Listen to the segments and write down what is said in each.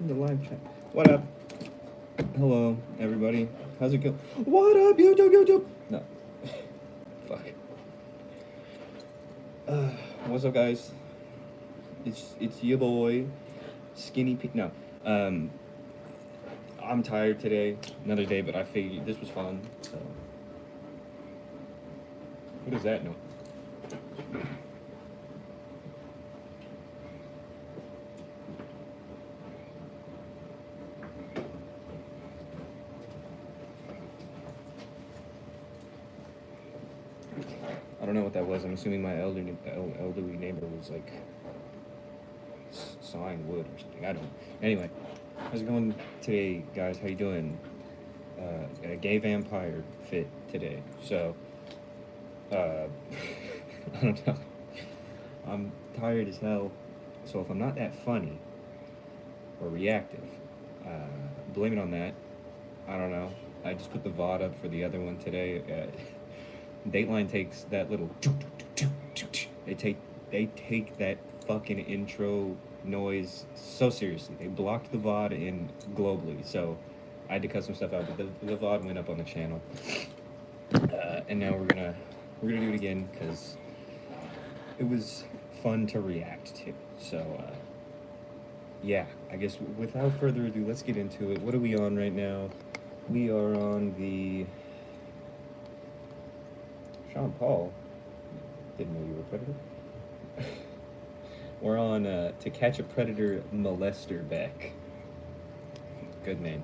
the live chat. What up? Hello, everybody. How's it going? What up, YouTube? No. Fuck. What's up, guys? It's your boy, Skinny P. No. I'm tired today. Another day, but I figured this was fun. So. What is that noise? I don't know what that was. I'm assuming my elderly neighbor was like sawing wood or something. I don't know. Anyway, how's it going today, guys? How you doing? A gay vampire fit today. So, I don't know. I'm tired as hell. So if I'm not that funny or reactive, blame it on that. I don't know. I just put the VOD up for the other one today. Dateline takes that little. They take that fucking intro noise so seriously. They blocked the VOD in globally, so I had to cut some stuff out. But the VOD went up on the channel, and now we're gonna do it again because it was fun to react to. So yeah, I guess without further ado, let's get into it. What are we on right now? We are on the. Sean Paul, didn't know you were a predator. We're on To Catch a Predator Molester Back. Good name.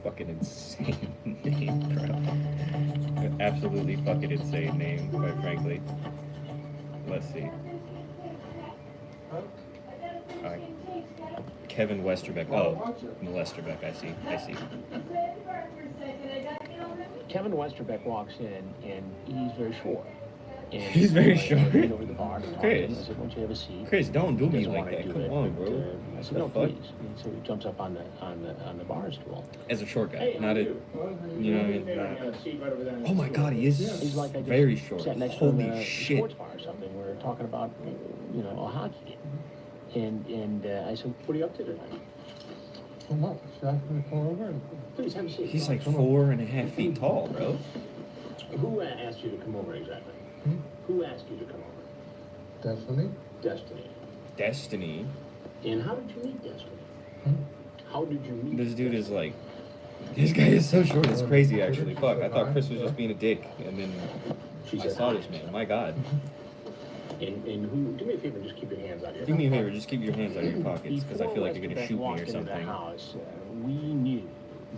Fucking insane name, bro. Absolutely fucking insane name, quite frankly. Let's see. Kevin Westerbeck. Oh, Molesterbeck, I see. Kevin Westerbeck walks in, and he's very short. And he's very short? Over the bar to talk to him. I Chris. said, won't you have a seat? Chris, don't do me Doesn't like wanna that. do Come it, on, but, bro. I said, no, please. And so he jumps up on the bar stool. As a short guy, Hey, not a, you you know what I mean? Oh my God, he is He's like, I just very short. sat next Holy to him at a shit. sports bar or something. We were talking about, a hockey game. And I said, what are you up to tonight? Come on, should I ask him to come over? Please have a seat. He's like 4.5 feet tall, bro. Who asked you to come over exactly? Hmm? Who asked you to come over? Destiny? Destiny. Destiny. And how did you meet Destiny? Hmm? How did you meet This dude Destiny? is like, this guy is so short. It's crazy, actually. Fuck, I thought Chris was just being a dick, and then She I said, saw this man. My God. And who? Do me a favor, just keep your hands out of your Do me a favor, just keep your hands out of your pockets, because I feel like you're gonna shoot me or Into the something. house, we knew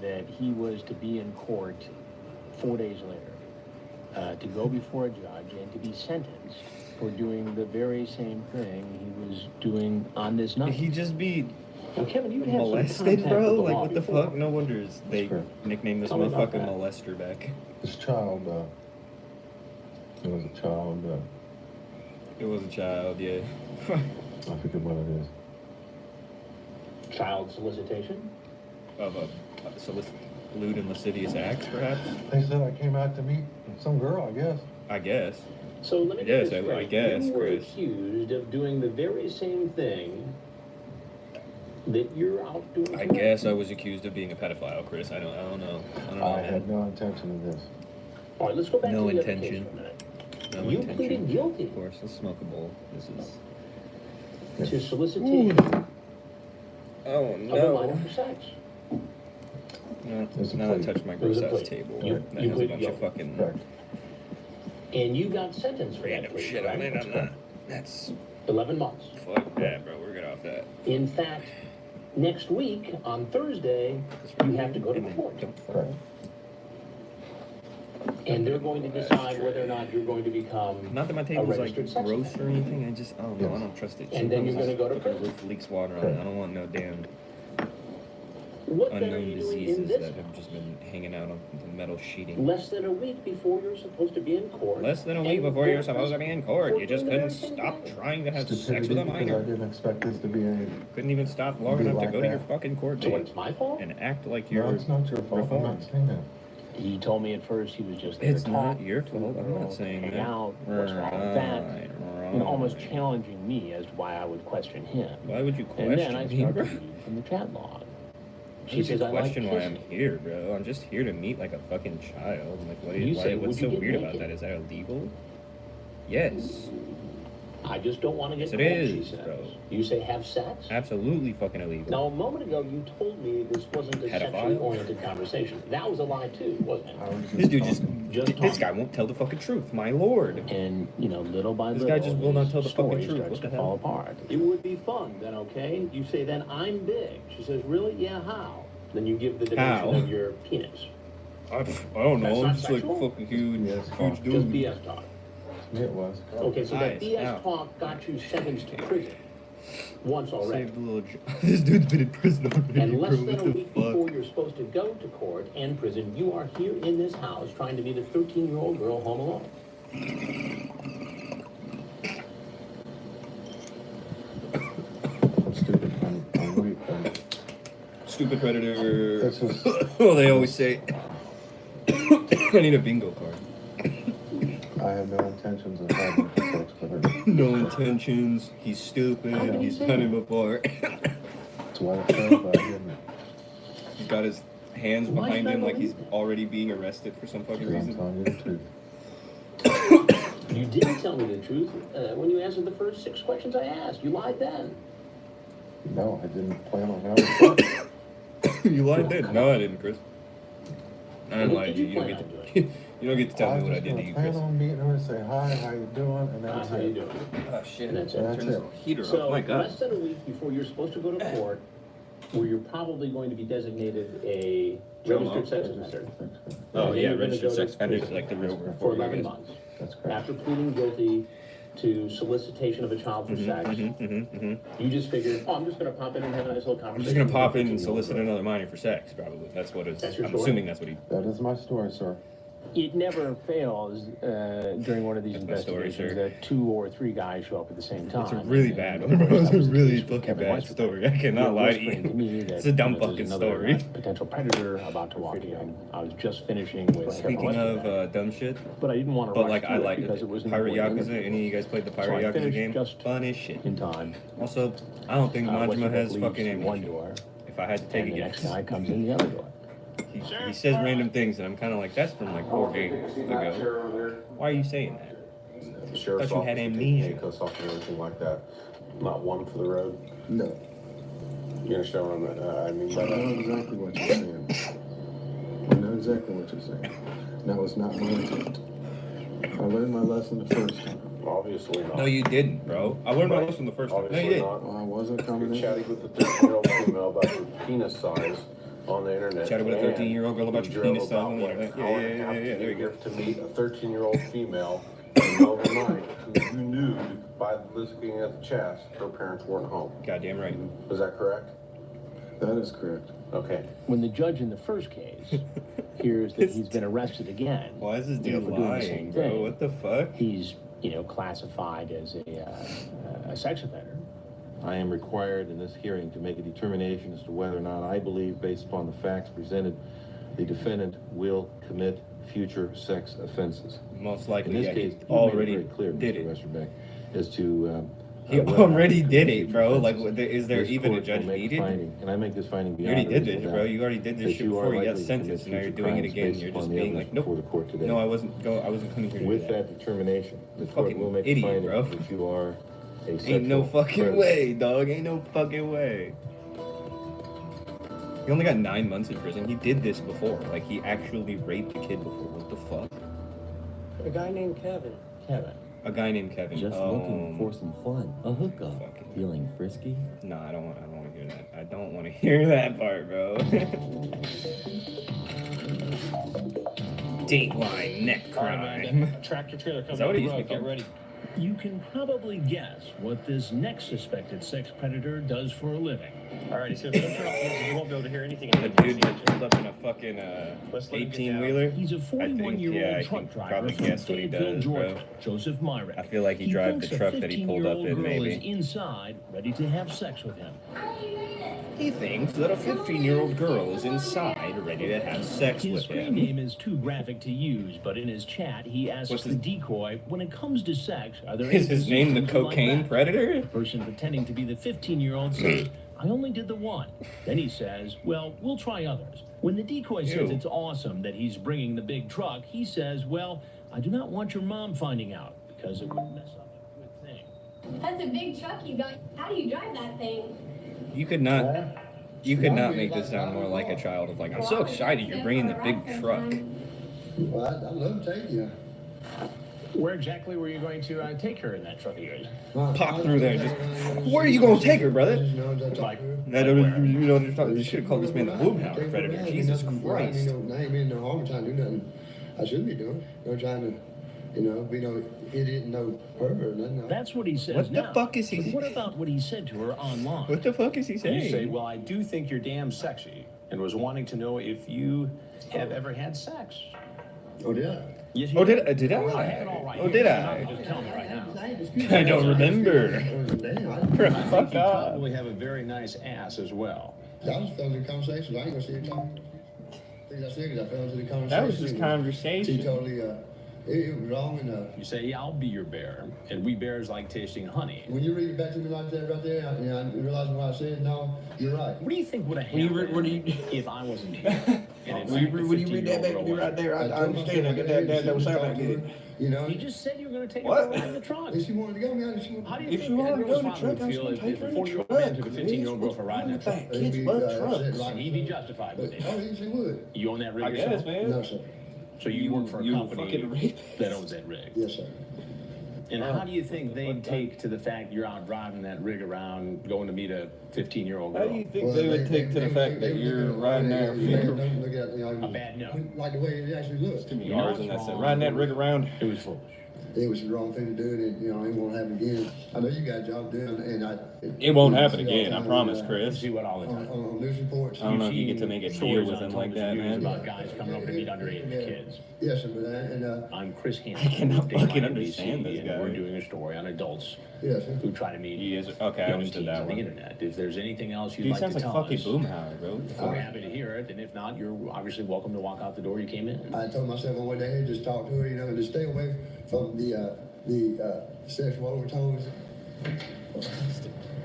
that he was to be in court 4 days later, to go before a judge and to be sentenced for doing the very same thing he was doing on this night. He just be Now, Kevin, you have some molested, contact bro? with the Like, law what the before. fuck? No wonder they That's correct. nicknamed this Tell me about motherfucker that. molester back. This child, it was a child, It was a child, yeah. I forget what it is. Child solicitation? Of a lewd and lascivious acts, perhaps? They said I came out to meet some girl, I guess. I guess. So let me Yes, get this I straight. guess, you were Chris. accused of doing the very same thing that you're out doing I tonight. guess I was accused of being a pedophile, Chris. I don't know. I had no intention of this. All right, let's go back No to the other intention. case for a minute. No You intention. pleaded guilty Of course, let's smoke a bowl. This is. to solicitation Oh of a minor no! for sex. No, There's a now I plate. touched my There's gross a ass plate. table. You- That you has a plead bunch of guilty. fucking. Correct. And you got sentenced for Yeah, that no plea, shit on correct? it. I'm not. That's 11 months. fuck that, bro. We're good off that. In fact, next week, on Thursday, you have to go to And then court. don't fall. Correct. And they're going to decide whether or not you're going to become Not that my table's like registered sex gross offender. or anything. I don't know. I don't trust it. And then you're Sometimes gonna go to fucking prison. roof leaks water on it. I don't want no damn What then are unknown you doing in diseases this that have just been hanging out on the metal sheeting. less than a week before you're supposed to be in court? Less than a week and before go you're supposed to be in court. for You just doing the couldn't very same stop thing? trying to have sex Stupidity, with a because I minor. didn't expect this to be any. Couldn't even stop long Be enough to like go to your that. fucking court So date it's my fault? and act like No, you're it's not your fault. I'm not reformed. saying that. He told me at first he was just there It's to not talk, your to fault. I'm not saying hang that. out. What's wrong with that? Right. And almost challenging me as to why I would question him. Why would you And then I question me, bro? started from the chat log. She says, I like question why I'm kissing. here, bro. I'm just here to meet like a fucking child. Like, what You is, say, what's would you so get weird about naked? that? Is that illegal? Yes. I just don't want to get Yes, it cold, is, she says. bro. You say have sex? Absolutely fucking illegal. Now, a moment ago, you told me this wasn't a Pedophile? sexually oriented conversation. That was a lie, too, wasn't it? This dude just Just this talking. guy won't tell the fucking truth, my lord. And, you know, little by This little, guy just will not tell the fucking story truth. starts What the to hell? fall apart. It would be fun, then, okay? You say, then I'm big. She says, really? Yeah, how? Then you give the dimension How? of your penis. I don't That's know. not I'm just like sexual? fucking huge, Yes. huge Just dude. BS talk. Yeah, it was. Okay, so that Eyes BS out. talk got you sentenced to prison once already. Saved a little. This dude's been in prison already, And bro. less than What a the week before fuck? you're supposed to go to court and prison, you are here in this house trying to meet a 13-year-old girl home alone. I'm stupid. I'm weak. Stupid predator. This is. Oh, they always say. I need a bingo card. I have no intentions of having sex with her. No intentions. He's stupid. can He's you say cutting him that? apart. That's why I said about him. He's got his hands Why behind should I him like he's believe already being arrested for some fucking Because I'm reason. telling you the truth. You didn't tell me the truth when you answered the first 6 questions I asked. You lied then. No, I didn't plan on having sex. You lied then. No, I didn't, Chris. I didn't What lie did to you. you You don't plan get on to. You don't get to tell me was what I just did to gonna you, plan Chris. on meeting her and say hi, how you doing, and that's How it. you doing? Oh shit! And that's it. Turn That's this it. heater So, off. My God. less than a week before you're supposed to go to court, where you're probably going to be designated a registered sex offender Oh And then yeah, you're gonna registered go to sex offender is prison like the real word for it, I 11 guess. months. That's correct. After pleading guilty to solicitation of a child for sex, you just figured, oh, I'm just going to pop in and have a nice little I'm conversation. just gonna with pop a in and 15-year-old solicit girl. another minor for sex, probably. That's what it's. That's your I'm story? assuming that's what he. That is my story, sir. It never fails during one of these That's my story, investigations sir. that 2 or 3 guys show up at the same time. It's a really And, bad of one, bro. course, It's that a was the really case with fucking Kevin bad Westerberg. story. I cannot You're lie to whispering to me you. that, It's a dumb there's fucking another, story. potential predator about to walk in. I was just finishing with Kevin Speaking of Westerberg, dumb shit, but I didn't want to but rush like I through it like because it was an Pirate important Yakuza. interview. Any of you guys played the So Pirate I Yakuza finished game? just Fun as shit. in time. Also, I don't think Majima Westerberg has leaves fucking through one amnesia. door, If I had to take and a the next guess. guy comes in the other door. He says random things, and I'm kind of like, that's from like 4 games ago. Why are you saying that? The sheriff's Thought you had office would take amnesia. handcuffs off and everything like that. Not one for the road. No. You understand what I mean by I know that? exactly what you're saying. I know exactly what you're saying. That was not my intent. I learned my lesson the first time. Obviously not. No, you didn't, bro. I learned my lesson the first time. No, you Obviously didn't. not. Well, I wasn't coming You're in. chatting with a 13-year-old female about your penis size on the internet. Chatted with a and 13-year-old girl about your drove penis size about, on the like, internet. an hour and a half Yeah, there you go. To meet a 13-year-old female in the middle of the night who you knew by looking at the chats her parents weren't home. Goddamn right. Is that correct? That is correct. Okay. When the judge in the first case hears that he's been arrested again, Why is this dude for doing the lying, same bro? thing, What the fuck? he's, classified as a sex offender. I am required in this hearing to make a determination as to whether or not I believe, based upon the facts presented, the defendant will commit future sex offenses. Most In likely, this yeah, case, he you already made it very clear, did Mr. it. Westerbeck, as to He whether or not already commit did it, future bro. Like, offenses. is there This even a court judge will make needed? finding, and I make this finding You already beyond did a this, reasonable bro. doubt, You already did this that shit you are before you got likely to sentenced, commit and now you're future doing it crimes again. based You're upon just the being evidence like, nope. before the court today. No, I wasn't coming here to With do that. that determination, the court Fucking will make a idiot, finding bro. that you are a Ain't no sexual fucking predator. way, dog. Ain't no fucking way. He only got 9 months in prison. He did this before. Like, he actually raped a kid before. What the fuck? A guy named Kevin. Kevin. A guy named Kevin. Just looking for some fun, a hookup, Fucking- feeling frisky. No, I don't want to hear that. I don't want to hear that part, bro. Dateline neck crime. Tractor trailer coming Is that what up it the used to road. be Get called? ready. You can probably guess what this next suspected sex predator does for a living. All right, so if you don't turn off the music, you won't be able to hear anything. The dude that pulled up in a fucking Let's let him get 18-wheeler. He's a I 41-year-old can truck driver probably from guess what he Fayetteville, does, Georgia, bro. Joseph Myrick. I feel like he drives the thinks truck a that he pulled up 15-year-old in, girl is maybe. inside, ready to have sex with him. He thinks that a 15-year-old girl is inside, ready to have sex His with screen him. name is too graphic to use, but in his chat, he asks What's the his- decoy, when it comes to sex, are there Is his name the instances like cocaine that? predator? The person pretending to be the 15-year-old says, I only did the one. Then he says, well, we'll try others. When the decoy says Ew. it's awesome that he's bringing the big truck, he says, well, I do not want your mom finding out because it would mess up a good thing. That's a big truck you got. How do you drive that thing? You could not. You could not make this sound more like a child of like, I'm so excited you're bringing the big truck. Well, I'd love to take you. Where exactly were you going to take her in that truck of yours? Pop through there. Just, where are you going to take her, brother? Like, I don't you know what talking. You should have called this man the Boomhauer Predator. Jesus Christ. I ain't mean no harm trying to do nothing I shouldn't be doing. Trying to, be no idiot and no pervert or nothing. That's what he says What the now. fuck is he? But what about what he said to her online? What the fuck is he saying? You say, well, I do think you're damn sexy, and was wanting to know if you have ever had sex. Oh, did I? Yes, Oh, did I? I have it all right Oh, here. did You're I? not gonna tell me right now. I don't remember. I think Fuck you off. probably have a very nice ass as well. I just fell into the conversation. I ain't gonna see you talking. Things I said 'cause I fell into the conversation. That was just She conversation. totally, it was wrong and, You say, yeah, I'll be your bear, and we bears like tasting honey. when you read it back to me like that right there, I realized what I said. No, you're right. What do you think would have When you happened when you if I wasn't here? And in when you fact, the when you read that back to 15-year-old me girl right there, I told understand. myself, That don't sound that good. You know, You just said you were going to take What? her around the truck. if she wanted to go, man, she wanted How do you If think you that wanna girl's go to father truck, would I'm feel just if gonna a take her in 40-year-old the man took a truck. 15-year-old girl for a ride in that truck? Kids love trucks. Like, He'd be justified with it. oh, yes, he would. You own that rig I yourself? guess, man. No, sir. So you work for a You company fucking rapist. that owns that rig. Yes, sir. And how do you think they'd take to the fact you're out driving that rig around, going to meet a 15-year-old How girl? do you think they would take to the fact that you're riding that Look at, A bad note. like the way it actually looks. too many You know R's in what's that set. wrong? Riding that rig around. It was foolish. It was the wrong thing to do, and it won't happen again. I know you got a job doing, and It won't happen again, I promise, You Chris. see what all the time. On news reports. I don't know if you get to make a deal Stories with on him like television that, news man. about guys coming over to meet underage kids. Yes, sir, but I'm Chris Hansen. I cannot Dateline fucking NBC, understand this and guy. We're doing a story on adults yes, sir. who try to meet He is okay. I young understood teens that on the one. internet. If there's anything else you'd Dude like sounds to like tell fucking us, Boomhauer, bro. we're happy to hear it. And if not, you're obviously welcome to walk out the door you came in. I told myself on one day, just talk to her, and just stay away from the sexual overtones.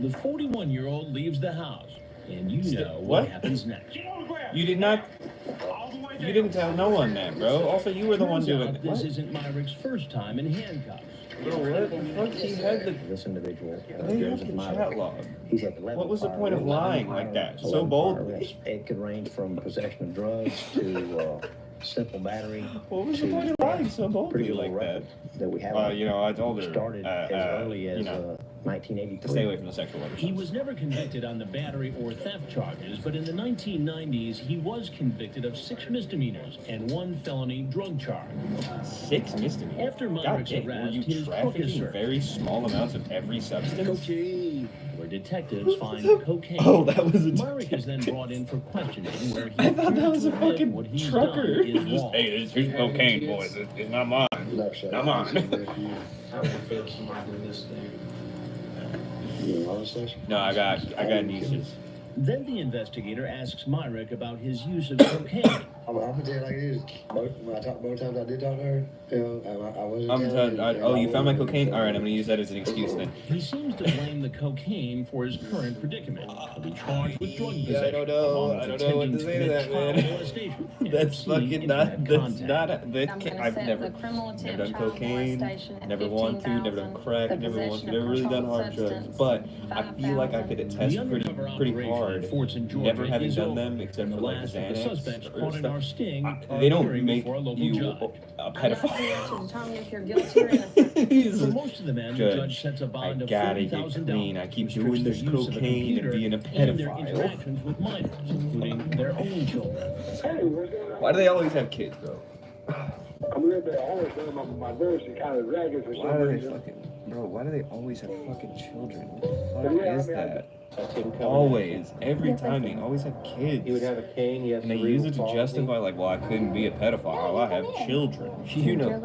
The 41-year-old leaves the house, and you know What? what happens next. You did not. You didn't tell no one that, bro. Also, you were the one Turns doing out it. this What? isn't Myrick's first time in handcuffs. Bro, what the fuck? He had the. This individual, They have the chat log. he's at 11 What was the prior point of arrests. lying like that? 11 So prior boldly. arrests. It could range from possession of drugs to simple battery. What was the to point of lying so boldly pretty like low that? record that we have. You know, I told her. Started as early as 1983. to stay away from the sexual He overtones. was never convicted on the battery or theft charges, but in the 1990s, he was convicted of 6 misdemeanors and 1 felony drug charge. 6 misdemeanors. After God Myrick's damn, were arrest, you his book is trafficking searched. very small amounts of every substance? Cocaine, where detectives find cocaine. Oh, that was a Myrick is then brought in for questioning, where he I thought that was a appears to admit fucking what he's trucker. done is Just, wrong. hey, here's cocaine, boys. It's not mine. No, sir. Not mine. How would it feel if somebody did this thing? You know, honestly. No, I got nieces. Then the investigator asks Myrick about his use of cocaine. I'm gonna tell you like it is. Both times I did talk to her, I wasn't. Oh, you found my cocaine? All right, I'm gonna use that as an excuse then. He seems to blame the cocaine for his current predicament. He'll be charged with drug Yeah, possession. I don't know. along I with don't know what to attempting say to commit that, child man. molestation and That's obscene fucking not. internet That's content. not. I'm gonna I've set never the criminal done attempt child cocaine. molestation at Never want to. Never done crack. the Never want possession to. of Never really done controlled hard drugs. substance, But I feel like I 5,000. could The attest undercover pretty operation hard. in Forts in Georgia Never having is done over, them except and for the like last of the Xanax suspects or caught in our stuff. sting are They don't appearing make before a local you judge. a I'm not here pedophile. to determine if you're guilty or innocent. For most of the men, the judge sets a I bond of gotta get $40,000. clean. I keep restricts doing their this use of a cocaine and computer being a and their pedophile. interactions with minors, including their own children. Why do they always have kids, bro? I'm a little bit older, so my voice is kind of ragged for Why some do they reason. fucking, bro? Why do they always have fucking children? What the fuck is that? Always, every time they always have kids. He would have a cane, he has And they cerebral use it to palsy. justify, like, well, I couldn't be a pedophile. I have children. You know,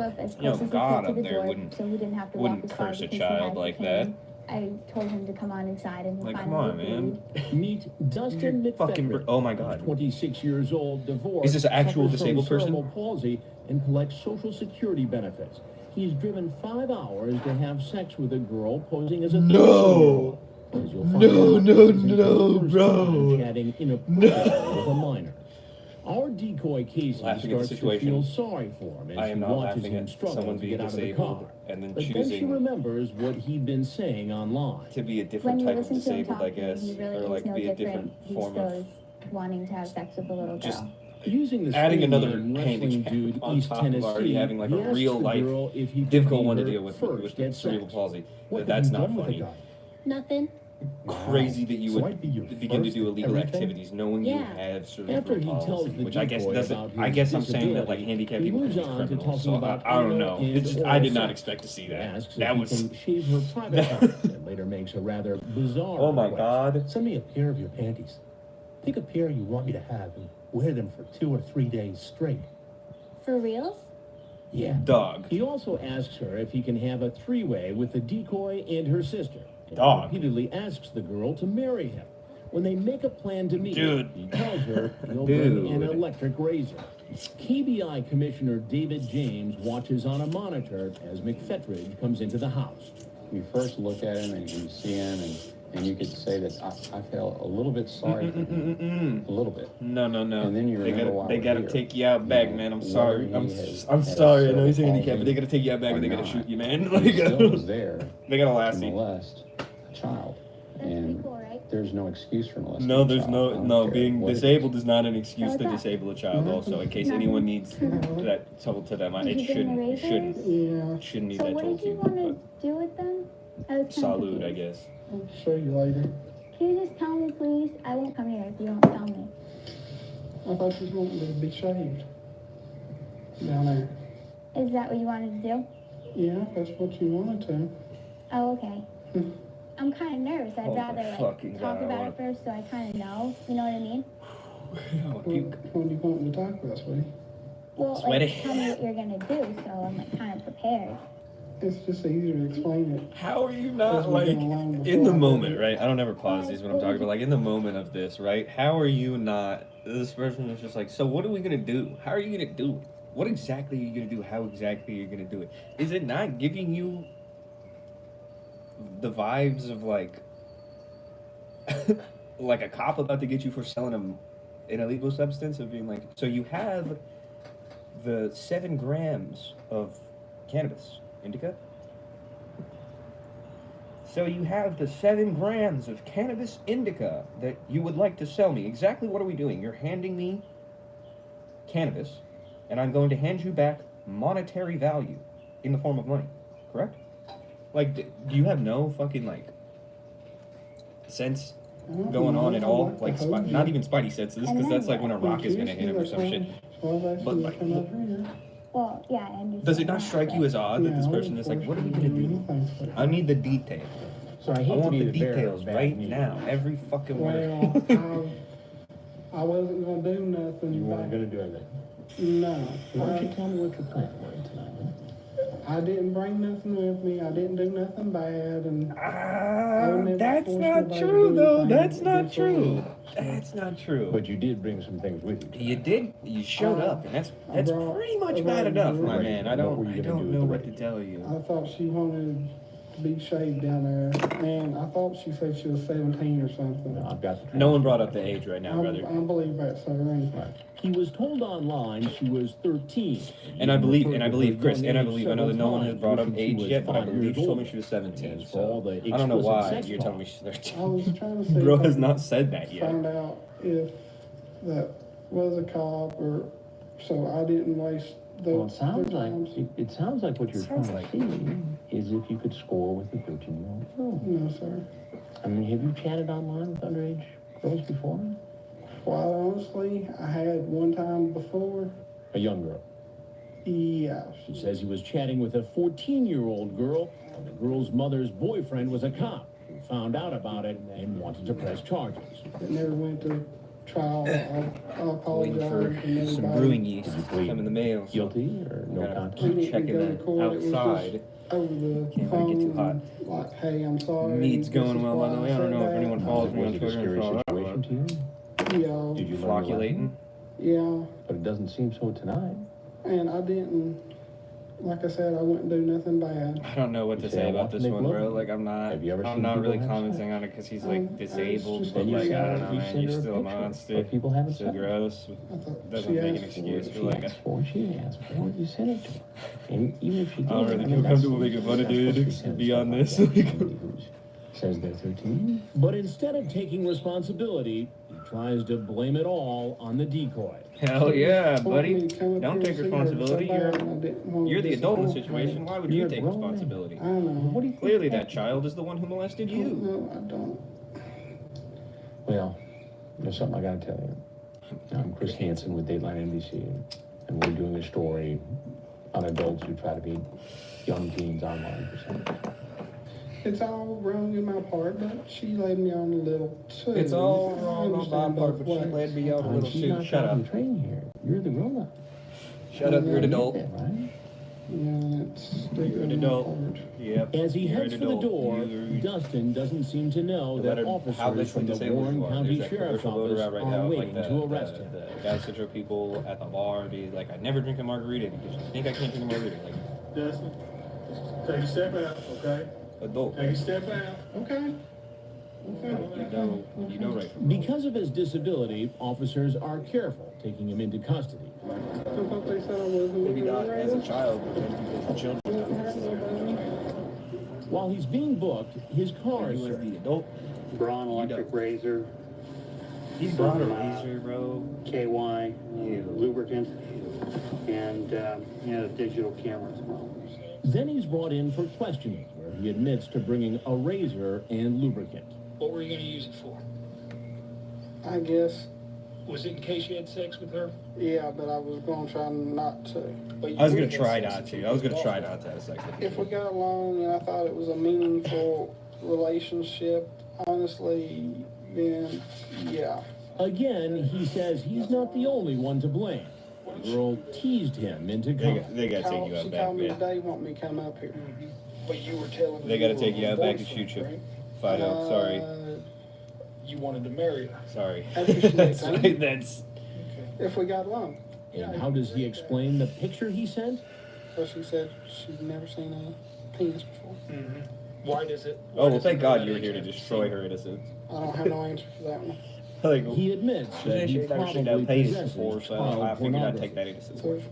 God up there wouldn't curse a child like that. I told him to come on inside and Like, come on, man. Meet Dustin Fucking McFedrin. oh my God. 26 years old, divorced. Is this an actual suffers from disabled person? cerebral palsy and collects Social Security benefits. He's driven 5 hours to have sex with a girl posing as a 13-year-old. as you'll find No, out, no, this isn't no, the first bro. time chatting inappropriately with a minor. Our decoy Casey Laughing at the starts to situation. feel sorry for him I as am he not watches laughing him at struggle someone to being get out of the disabled car. and then But then she choosing remembers what he'd been saying online. to be a different When you type of listen to him disabled, I talking, guess, he really or is like no be a different. different He form still of is wanting to have sex with a little just girl. Using the adding screen another name wrestling handicap dude on East top Tennessee, of already having like he a asks real the life girl if he could difficult be one to her deal with first the at cerebral sex. palsy. What have That's you not done with the funny. guy? Nothing. Crazy that you So would I'd be your begin to first do at illegal everything? activities knowing you Yeah. have cerebral After he tells palsy, the which I guess decoy doesn't. about I his guess I'm saying that like disability, handicapped he people can moves be on to criminals. talking So about I don't anal know. and It's just I oral did not sex. expect to see He that. asks That if was. he can shave her private parts and later makes a rather bizarre Oh my request. God. Send me a pair of your panties. Pick a pair you want me to have and wear them for 2 or 3 days straight. For reals? Yeah. Dog. He also asks her if he can have a three-way with the decoy and her sister. And Dog. repeatedly asks the girl to marry him. When they make a plan to meet, Dude. he tells her he'll Dude. bring an electric razor. KBI Commissioner David James watches on a monitor as McFetridge comes into the house. You first look at him and you see him and you could say that I felt a little bit sorry for him. A little bit. No. And then you remember why They we're gotta here. take you out back, man. I'm whether sorry. he I'm had sorry. I know a he's cerebral handicapped, but they palsy gotta take you out back or and they gotta not, shoot you, man. he still was there They gotta to last you. molest a child. That's pretty And cool, right? there's no excuse for molesting No, a there's child. I no don't care being what it is. disabled is not an excuse So to what's that? disable a child. Also, in case anyone needs that told to them, Did it you bring the shouldn't. You razors? shouldn't. Shouldn't need So that what told did to you you. want But to do with them? I was kind of salute, I confused. guess. I'll show you later. Can you just tell me, please? I won't come here if you don't tell me. I thought you wanted to be shaved. Down there. Is that what you wanted to do? Yeah, if that's what you wanted to. Oh, okay. I'm kind of nervous. I'd Oh my rather fucking talk God, I about wanna- it first so I kind of know. You know what I mean? What do you want to talk about, sweetie? Well, Sweaty. like, tell me what you're gonna do, so I'm like kind of prepared. It's just easier to explain it. How are you As not we've like gone along in before the I moment, did. right? I don't ever pause these when I'm talking about like in the moment of this, right? How are you not? This person is just like, so what are we gonna do? How are you gonna do it? What exactly are you gonna do? How exactly are you gonna do it? Is it not giving you the vibes of like like a cop about to get you for selling an illegal substance, of being like, so you have the 7 grams of cannabis indica. So you have the 7 grams of cannabis indica that you would like to sell me. Exactly what are we doing? You're handing me cannabis, and I'm going to hand you back monetary value in the form of money. Correct? Like, do you have no fucking, like, sense going on at all? Like, not even spidey senses, because that's like when a rock is going to hit him or some shit. But, like, Well, yeah, I understand. does it not that, strike you but- as odd that this person is like, what are we gonna do? I need the detail. So I I hate to want be the the bearer details of bad right news. now, every fucking Well, word. I wasn't going to do nothing. You weren't going to do anything. No. Why don't you tell me what your plan was tonight? I didn't bring nothing with me. I didn't do nothing bad, and I would never That's force not nobody true, to do though. anything That's not against their true. will. That's not true. But you did bring some things with you. You did. You showed up, and that's pretty much bad enough, my man. I What were you gonna do don't with know the what to radio? tell you. I thought she wanted to be shaved down there, and I thought she said she was 17 or something. I've got the No one brought up the age right now, I brother. believe that's her. He was told online she was 13. And I believe, Referred to her Chris, young and I age believe, I know that no one has several brought up times, age wishing yet, she but I was 5 believe she years told me old. she was 17. For all So the I don't know explicit why sex you're talk. telling me she's 13. I was trying to see Bro if I has could not said that yet. find out if that was a cop, or so I didn't waste the Well, it sounds their like times. it sounds like what you're Sounds trying like- to see is if you could score with a 13-year-old girl. No, sir. I mean, have you chatted online with underage girls before? Quite honestly, I had one time before. A young girl. Yeah. She says he was chatting with a 14-year-old girl, and the girl's mother's boyfriend was a cop who found out about it and wanted to press charges. It never went to trial. I Waiting apologize. for to some everybody. brewing yeast to come in the mail. So Guilty or no gotta contest? We keep didn't checking go to that court. It was just outside. over the Can't let it phone. get too hot. Like, hey, I'm sorry. Meat's this going is well, by why the way. I don't said know if that. anyone follows me on Was it a Twitter scary and situation to you? Yeah. Did you learn a Flocculating. lesson? Yeah. But it doesn't seem so tonight. And I didn't like I said, I wouldn't do nothing bad. I don't know what to say about this one, bro. Like, I'm not really commenting on it because he's like disabled, but like, I don't know, man. You're still a monster. People have Still gross. Doesn't make an excuse for like. She asked for it, you sent it to her. And even if she did, I don't really feel comfortable making fun of dude beyond this. Says they're 13. But instead of taking responsibility, he tries to blame it all on the decoy. Hell yeah, buddy. Don't take responsibility. You're the adult in the situation. Why would you take responsibility? I don't know. Clearly that child is the one who molested you. No, I don't. Well, there's something I gotta tell you. I'm Chris Hansen with Dateline NBC, and we're doing a story on adults who try to be young teens online for something. It's all wrong in my part, but she laid me on a little too. It's all wrong on my part, but she laid me out a little too. Shut up. Train here. You're the grown-up. Shut up, you're an adult. Right? Yeah, that's You're an adult. Yep. As he You're heads an for the adult. door, Dustin doesn't seem to know that officers from the Warren County Sheriff's Office are waiting to arrest him. The guys that show people at the bar be like, I never drink a margarita because you think I can't drink a margarita. Like, Dustin, take a step out, okay? adult. Take a step out. Okay. You know right from Because of his disability, officers are careful taking him into custody. I thought they said I wasn't maybe not as a right. child, but then as children. While he's being booked, his car is He was searched. the adult. Braun electric razor, He brought a razor, bro. KY, Ew. lubricant, and a digital camera as well. Then he's brought in for questioning, where he admits to bringing a razor and lubricant. What were you going to use it for? I guess, Was it in case you had sex with her? yeah, but I was going to try not to. I was gonna try not to. I was gonna try not to have sex with If we people. got along and I thought it was a meaningful relationship, honestly, then yeah. Again, he says he's not the only one to blame. The girl teased him into coming. They gotta take you She out back, called me man. today, want me to come up here. But you were telling me They gotta you take were you her out back and boyfriend, shoot you. right? Fido, sorry. You wanted to marry her. Sorry. After she That's, left, huh? that's, If we got along. And how does he explain the picture he sent? So she said she'd never seen a penis before. Mm-hmm. Why does it? oh, well, thank God you were here to destroy her innocence. I don't have no answer for that one. Like, He admits that he she's never seen probably that penis possesses before, so I child figured I'd pornography. take that innocence. There's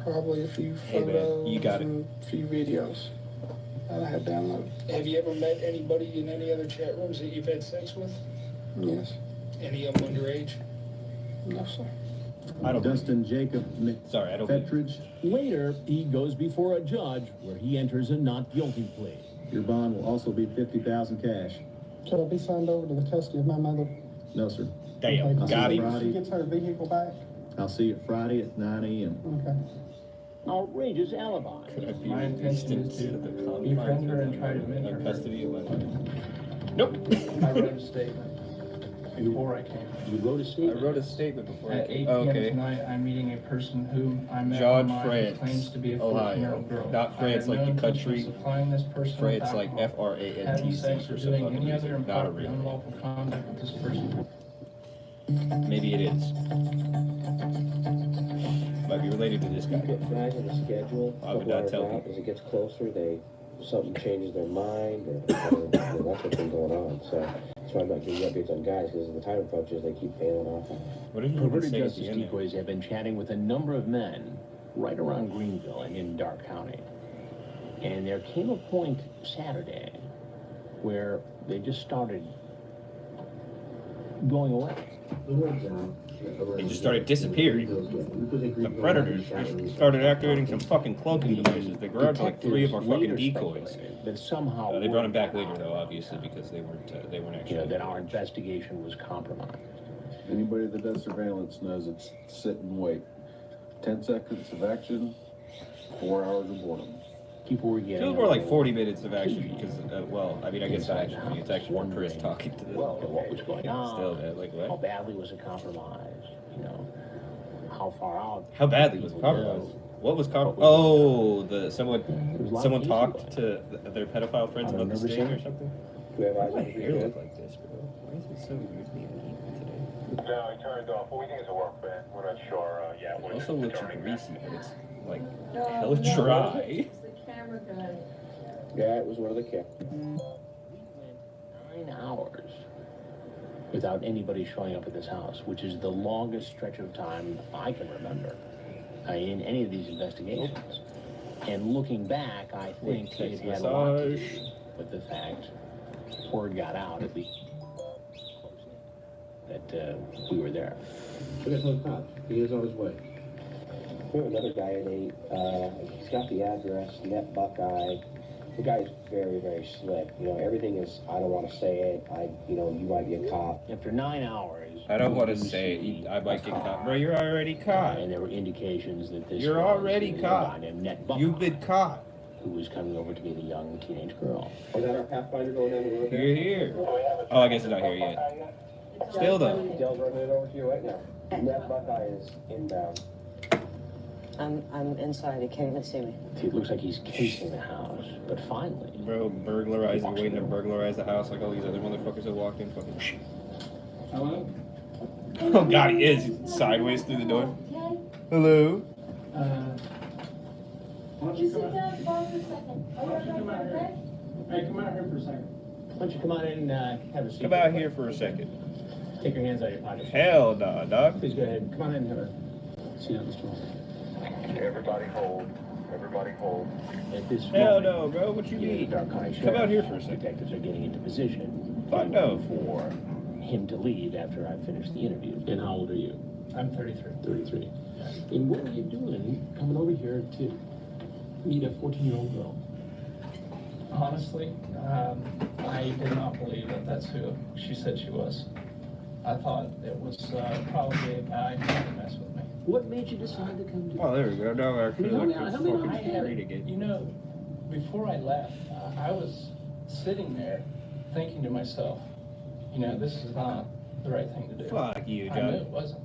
probably a few Hey, man, photos you got it. and a few videos that I had downloaded. Have you ever met anybody in any other chat rooms that you've had sex with? Yes. Any of them underage? No, sir. I don't. Dustin Jacob Sorry, I don't. McFetridge, Later, he goes before a judge where he enters a not guilty plea. your bond will also be $50,000 cash. Should I be signed over to the custody of my mother? No, sir. Damn, Okay, got she- him. She gets her vehicle back? I'll see you Friday at 9 a.m. Okay. Outrageous alibi. My intention is to befriend her and try to win her custody of my mother. Nope. I wrote a statement before I came. You wrote a I statement? wrote a statement before. At 8 Oh, p.m. okay. tonight, I'm meeting a person who I met John online who France, claims to be a Ohio. 14-year-old girl. Not I France had like no the intention country. of supplying this person with France like alcohol, having FRANTC sex, or for some doing fucking any other reason. Not a improper, real name. unlawful conduct with this person. Maybe it is. Might be related to this guy. Guys on the schedule. I would not tell As it gets closer, something changes their mind, or that's what's been going on. So that's why I'm not giving you updates on guys, because as the time approaches, they keep bailing off. What did you Perverted say at justice the end? decoys have been chatting with a number of men right around Greenville and in Dark County. And there came a point Saturday where they just started going away. They just started disappearing. The predators just started activating some fucking cloaking devices. They grabbed like 3 of our fucking decoys. That somehow They brought them back later though, obviously, because they weren't actually. that our investigation was compromised. Anybody that does surveillance knows it's sit and wait. 10 seconds of action, 4 hours of boredom. People were getting. Feels more like 40 minutes of action because, well, I mean, I guess not actually. It's actually more Chris talking to the. What was going on? Still, man, like How what? badly was it compromised? How far out? How badly was it compromised? What was compromised? Oh, someone talked to their pedophile friends about the sting or something. Do we have eyes Why on does my hair look like this, bro? Why is it so weirdly uneven today? No, he turned off. Well, we think it's a work van. We're not sure. Yeah, It we're also just looks determining greasy, that. but it's like hella dry. Yeah, it was one of the kids. 9 hours without anybody showing up at this house, which is the longest stretch of time I can remember in any of these investigations. And looking back, I think it had a lot to do with the fact word got out, at least, that we were there. We got no cops. He is on his way. We have another guy at 8. He's got the address, Net Buckeye. The guy's very, very slick. You know, everything is, I don't want to say it. You might be a cop. After 9 hours, I don't want to say it. I might get caught. Bro, you're already caught. and there were indications that this You're was already a caught. guy named Net Buckeye, You've been caught. who was coming over to meet a young teenage girl. Is that our Pathfinder going down the road there? You're here. Oh, I guess it's not here yet. Still though. Dale's running it over to you right now. Net Buckeye is inbound. I'm inside. He can't even see me. See, it looks like he's casing the house, but finally, Bro, burglarizing, waiting to burglarize the house like all these other motherfuckers that walked in fucking. Hello? Oh god, he is sideways through the door. Hello? Why don't you come out? Why don't you come out here? Hey, come out here for a second. why don't you come on in and have a seat? Come out here for a second. Take your hands out of your pockets. Hell nah, dog. Please go ahead. Come on in and have a seat on the stool. Everybody hold. Everybody hold. At this Hell moment, no, bro. What you the need? Dark County Come out Sheriff here for a second. detectives are getting into position. Fuck no. For him to leave after I finish the interview. And how old are you? I'm 33. 33. And what were you doing coming over here to meet a 14-year-old girl? Honestly, I did not believe that that's who she said she was. I thought it was probably a guy trying to mess with me. What made you decide to come to? Oh, there we go. No, I feel like How it's many- fucking I had, straight again. you know, before I left, I was sitting there thinking to myself, you know, this is not the right thing to do. Fuck you, I knew John. it wasn't.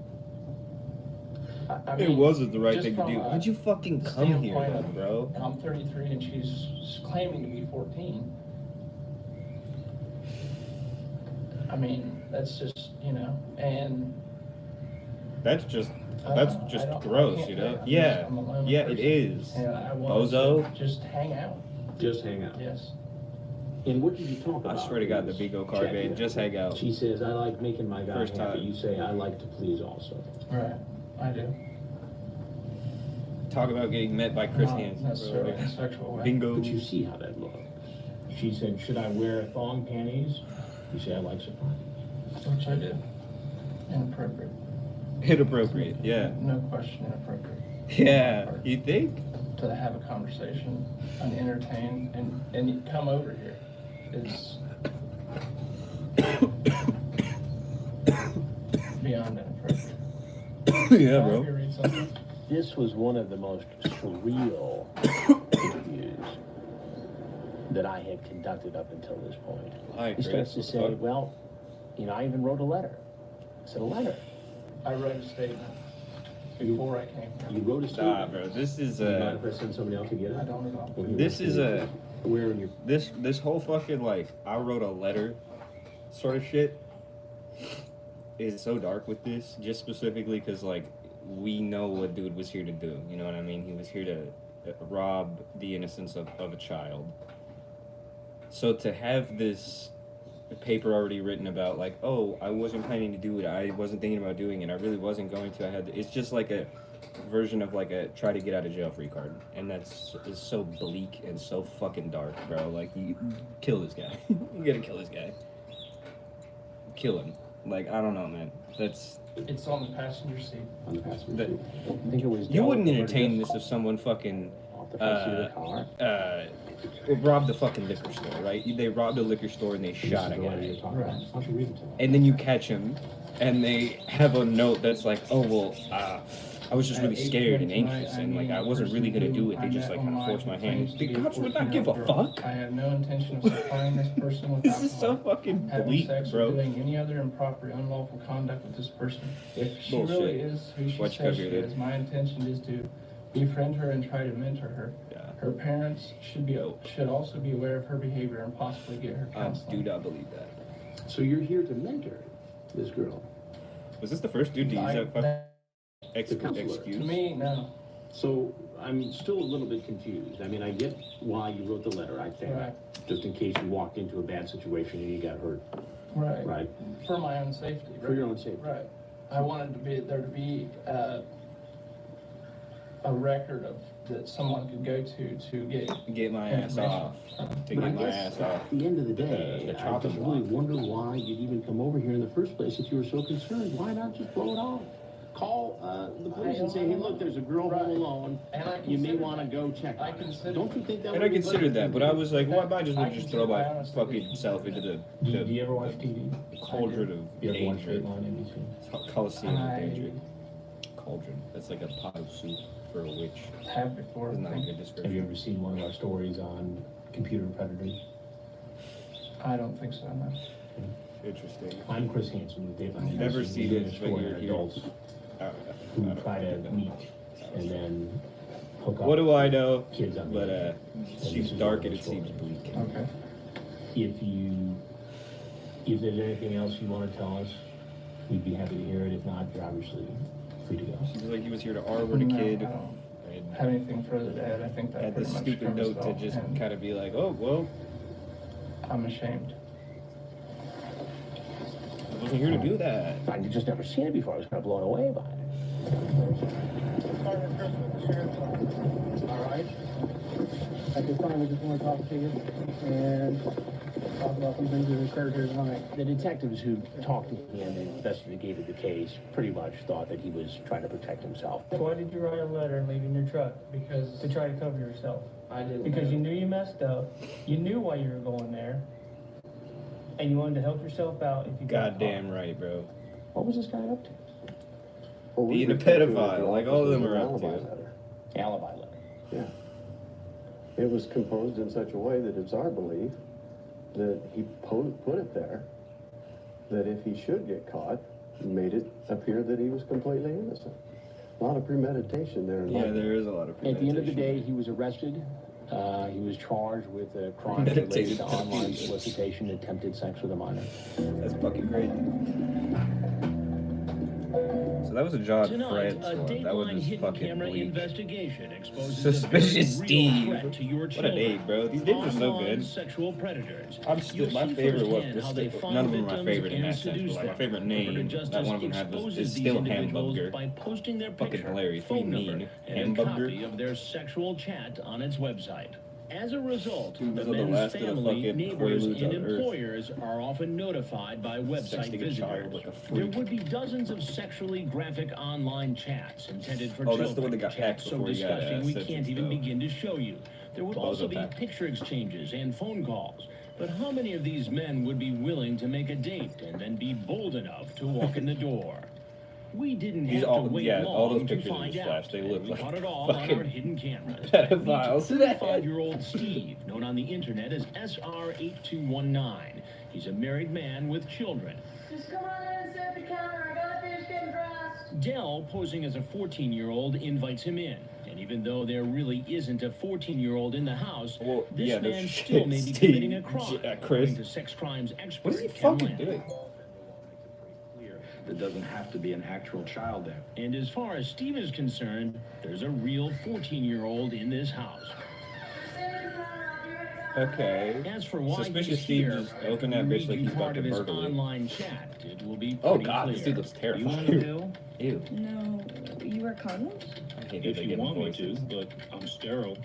I It mean, wasn't the right just thing to from do. a Why'd you fucking come here, standpoint though, of, bro? I'm 33 and she's claiming to be 14. I mean, that's just, you know, and That's just I don't- gross, I can't you do know? it. Yeah, I'm a lonely yeah, it person. is. And I wanted Bozo. to just hang out. Just hang out. Yes. And what did you talk I about? swear to God, the Bigo card bait, just hang out. She says, I like making my guy First happy. time. You say, I like to please also. Right. I do. Talk about getting met by Chris Not Hansen. necessarily in a sexual way. Bingo. But you see how that looks. She said, should I wear thong panties? You say, I like surprise. Which I do. Inappropriate. Inappropriate, yeah. No question inappropriate. Yeah, you think? To have a conversation and entertain and you come over here is beyond inappropriate. Yeah, Can I bro. read something? This was one of the most surreal interviews that I had conducted up until this point. Hi, He starts to Chris. say, well, you know, I even wrote a letter. I said, a letter? I wrote a statement before I came here. You wrote a Nah, statement. bro, this is You mind if I send somebody else to get it? I don't at all. Well, here, this is a, Where in your... this whole fucking, like, I wrote a letter sort of shit is so dark with this, just specifically because, like, we know what dude was here to do, you know what I mean? He was here to rob the innocence of a child. So to have this paper already written about, like, oh, I wasn't planning to do it, I wasn't thinking about doing it, I really wasn't going to, it's just like a version of like a try to get out of jail free card, and is so bleak and so fucking dark, bro. Like, you kill this guy. You gotta kill this guy. Kill him. Like, I don't know, man. That's It's on the passenger seat. On the passenger that, seat. I think it was you wouldn't Delaware entertain Rodriguez. this if someone fucking Off the front seat of the car. robbed the fucking liquor store, right? They robbed a liquor store and they shot a This is the letter guy. you're talking about. Why don't you read it to me? And then you catch him, and they have a note that's like, oh, well, I was just really scared and anxious, and like I wasn't really gonna do it. They just like kind of forced my hand. The cops would not give a fuck. I had no intention of supplying this person with This is so alcohol, fucking having bleak, sex, bro. or doing any other improper, unlawful conduct with this person. If she Bullshit. really is who she Watch says she cover, dude. is, my intention is to befriend her and try to mentor her. Yeah. Her parents should also be aware of her behavior and possibly get her I counseling. do not believe that. So you're here to mentor this girl. Was this the first dude to use that fucking excuse? To me, no. So I'm still a little bit confused. I mean, I get why you wrote the letter, I think, Right. just in case you walked into a bad situation and you got hurt. Right. Right. For my own safety. For right? your own safety. Right. I wanted there to be a record of that someone could go to get my ass off. To But get I my guess ass off. at the end of the day, The I chopping just really block. wonder why you'd even come over here in the first place if you were so concerned. Why not just blow it off? Call the police and say, hey, look, there's a girl home alone. And I You may considered want to go check on her. Don't you think that And would I be considered better? that, but I was like, why might just I just throw my honestly fucking self into the Do you ever watch TV? cauldron of You ever watch danger. Dateline NBC? Coliseum of I- danger. Cauldron. That's like a pot of soup for a witch. have before. Isn't that a good Have you description? ever seen one of our stories on computer predators? I don't think so, no. Interesting. I'm Chris Hansen with Dateline NBC. Never seen We do it, a but story you're on here. adults who try to meet and then hook up. What do I know? Kids on the But internet. seems dark and it seems bleak. Okay. If there's anything else you want to tell us, we'd be happy to hear it. If not, you're obviously free to go. Seems like he was here to arbor the No, kid. I don't And have anything further to add. I think that had this pretty much stupid covers note it to all. just And kind of be like, oh, well, I'm ashamed. I wasn't here to do that. I'd just never seen it before. I was kind of blown away by it. All right. At this time, we just want to talk to you and talk about some things that occurred here tonight. The detectives who talked to him and investigated the case pretty much thought that he was trying to protect himself. Why did you write a letter and leave it in your truck? Because To try to cover yourself. I didn't. Because you knew you messed up. You knew why you were going there. And you wanted to help yourself out if you got Goddamn right, bro. What was this guy up to? Well, we Being a referred to it as pedophile, the like all of them are up alibi to. letter. Alibi letter. Yeah. It was composed in such a way that it's our belief that he put it there, that if he should get caught, made it appear that he was completely innocent. A lot of premeditation there. Yeah, there is a lot of At the end of the day, premeditation. he was arrested. He was charged with a crime related Meditation. to online solicitation, attempted sex with a minor. That's fucking great. So that was a John Tonight, France a one. That was Dateline just hidden fucking camera bleak. investigation exposes Suspicious a very real Steve. threat to your What a children. name, bro. These names are so Online good. Sexual predators. I'm still, You'll my see favorite one. firsthand how they find None of them are my victims favorite in and that sense, but seduce like my them. favorite Corporate name justice that one of them had was exposes is these still individuals Hamburger. by posting their Fucking picture, hilarious. What do you phone number, mean? and a Hamburger? copy of their sexual chat on its website. As a result, Dude, the those are the men's last of the family, fucking neighbors, quaaludes and on Earth. employers are often notified by website Sexting a child visitors. like a There freak. would be dozens of sexually graphic online chats intended for Oh, children. that's the one that got hacked Chats so before he got, disgusting we censored, can't even though. begin to show you. There would Bozo also be pack. picture exchanges and phone calls. But how many of these men would be willing to make a date and then be bold enough to walk in the door? We didn't These have all- to wait yeah, all those long to pictures in find this out. flash, they and look we like caught it all on fucking our hidden cameras. pedophiles. 35-year-old Steve, known on the internet as SR8219. He's a married man with children. Just come on in and sit at the counter. I gotta finish getting dressed. Dell, posing as a 14-year-old, invites him in. And even though there really isn't a 14-year-old in the house, this yeah, no man shit, still may be Steve. committing a crime, Yeah, Chris. according to sex crimes expert What is he Ken fucking Lamb. doing? There doesn't have to be an actual child there. And as far as Steve is concerned, there's a real 14-year-old in this house. Okay. As for why Suspicious he's Steve here, just opened that bitch like he's about part to of his burgle it. online chat, it will be Oh pretty god, clear. this dude looks You terrifying. want a pill? Ew. No, you wear condoms? I hate If that they you give want me voices. to, but I'm sterile.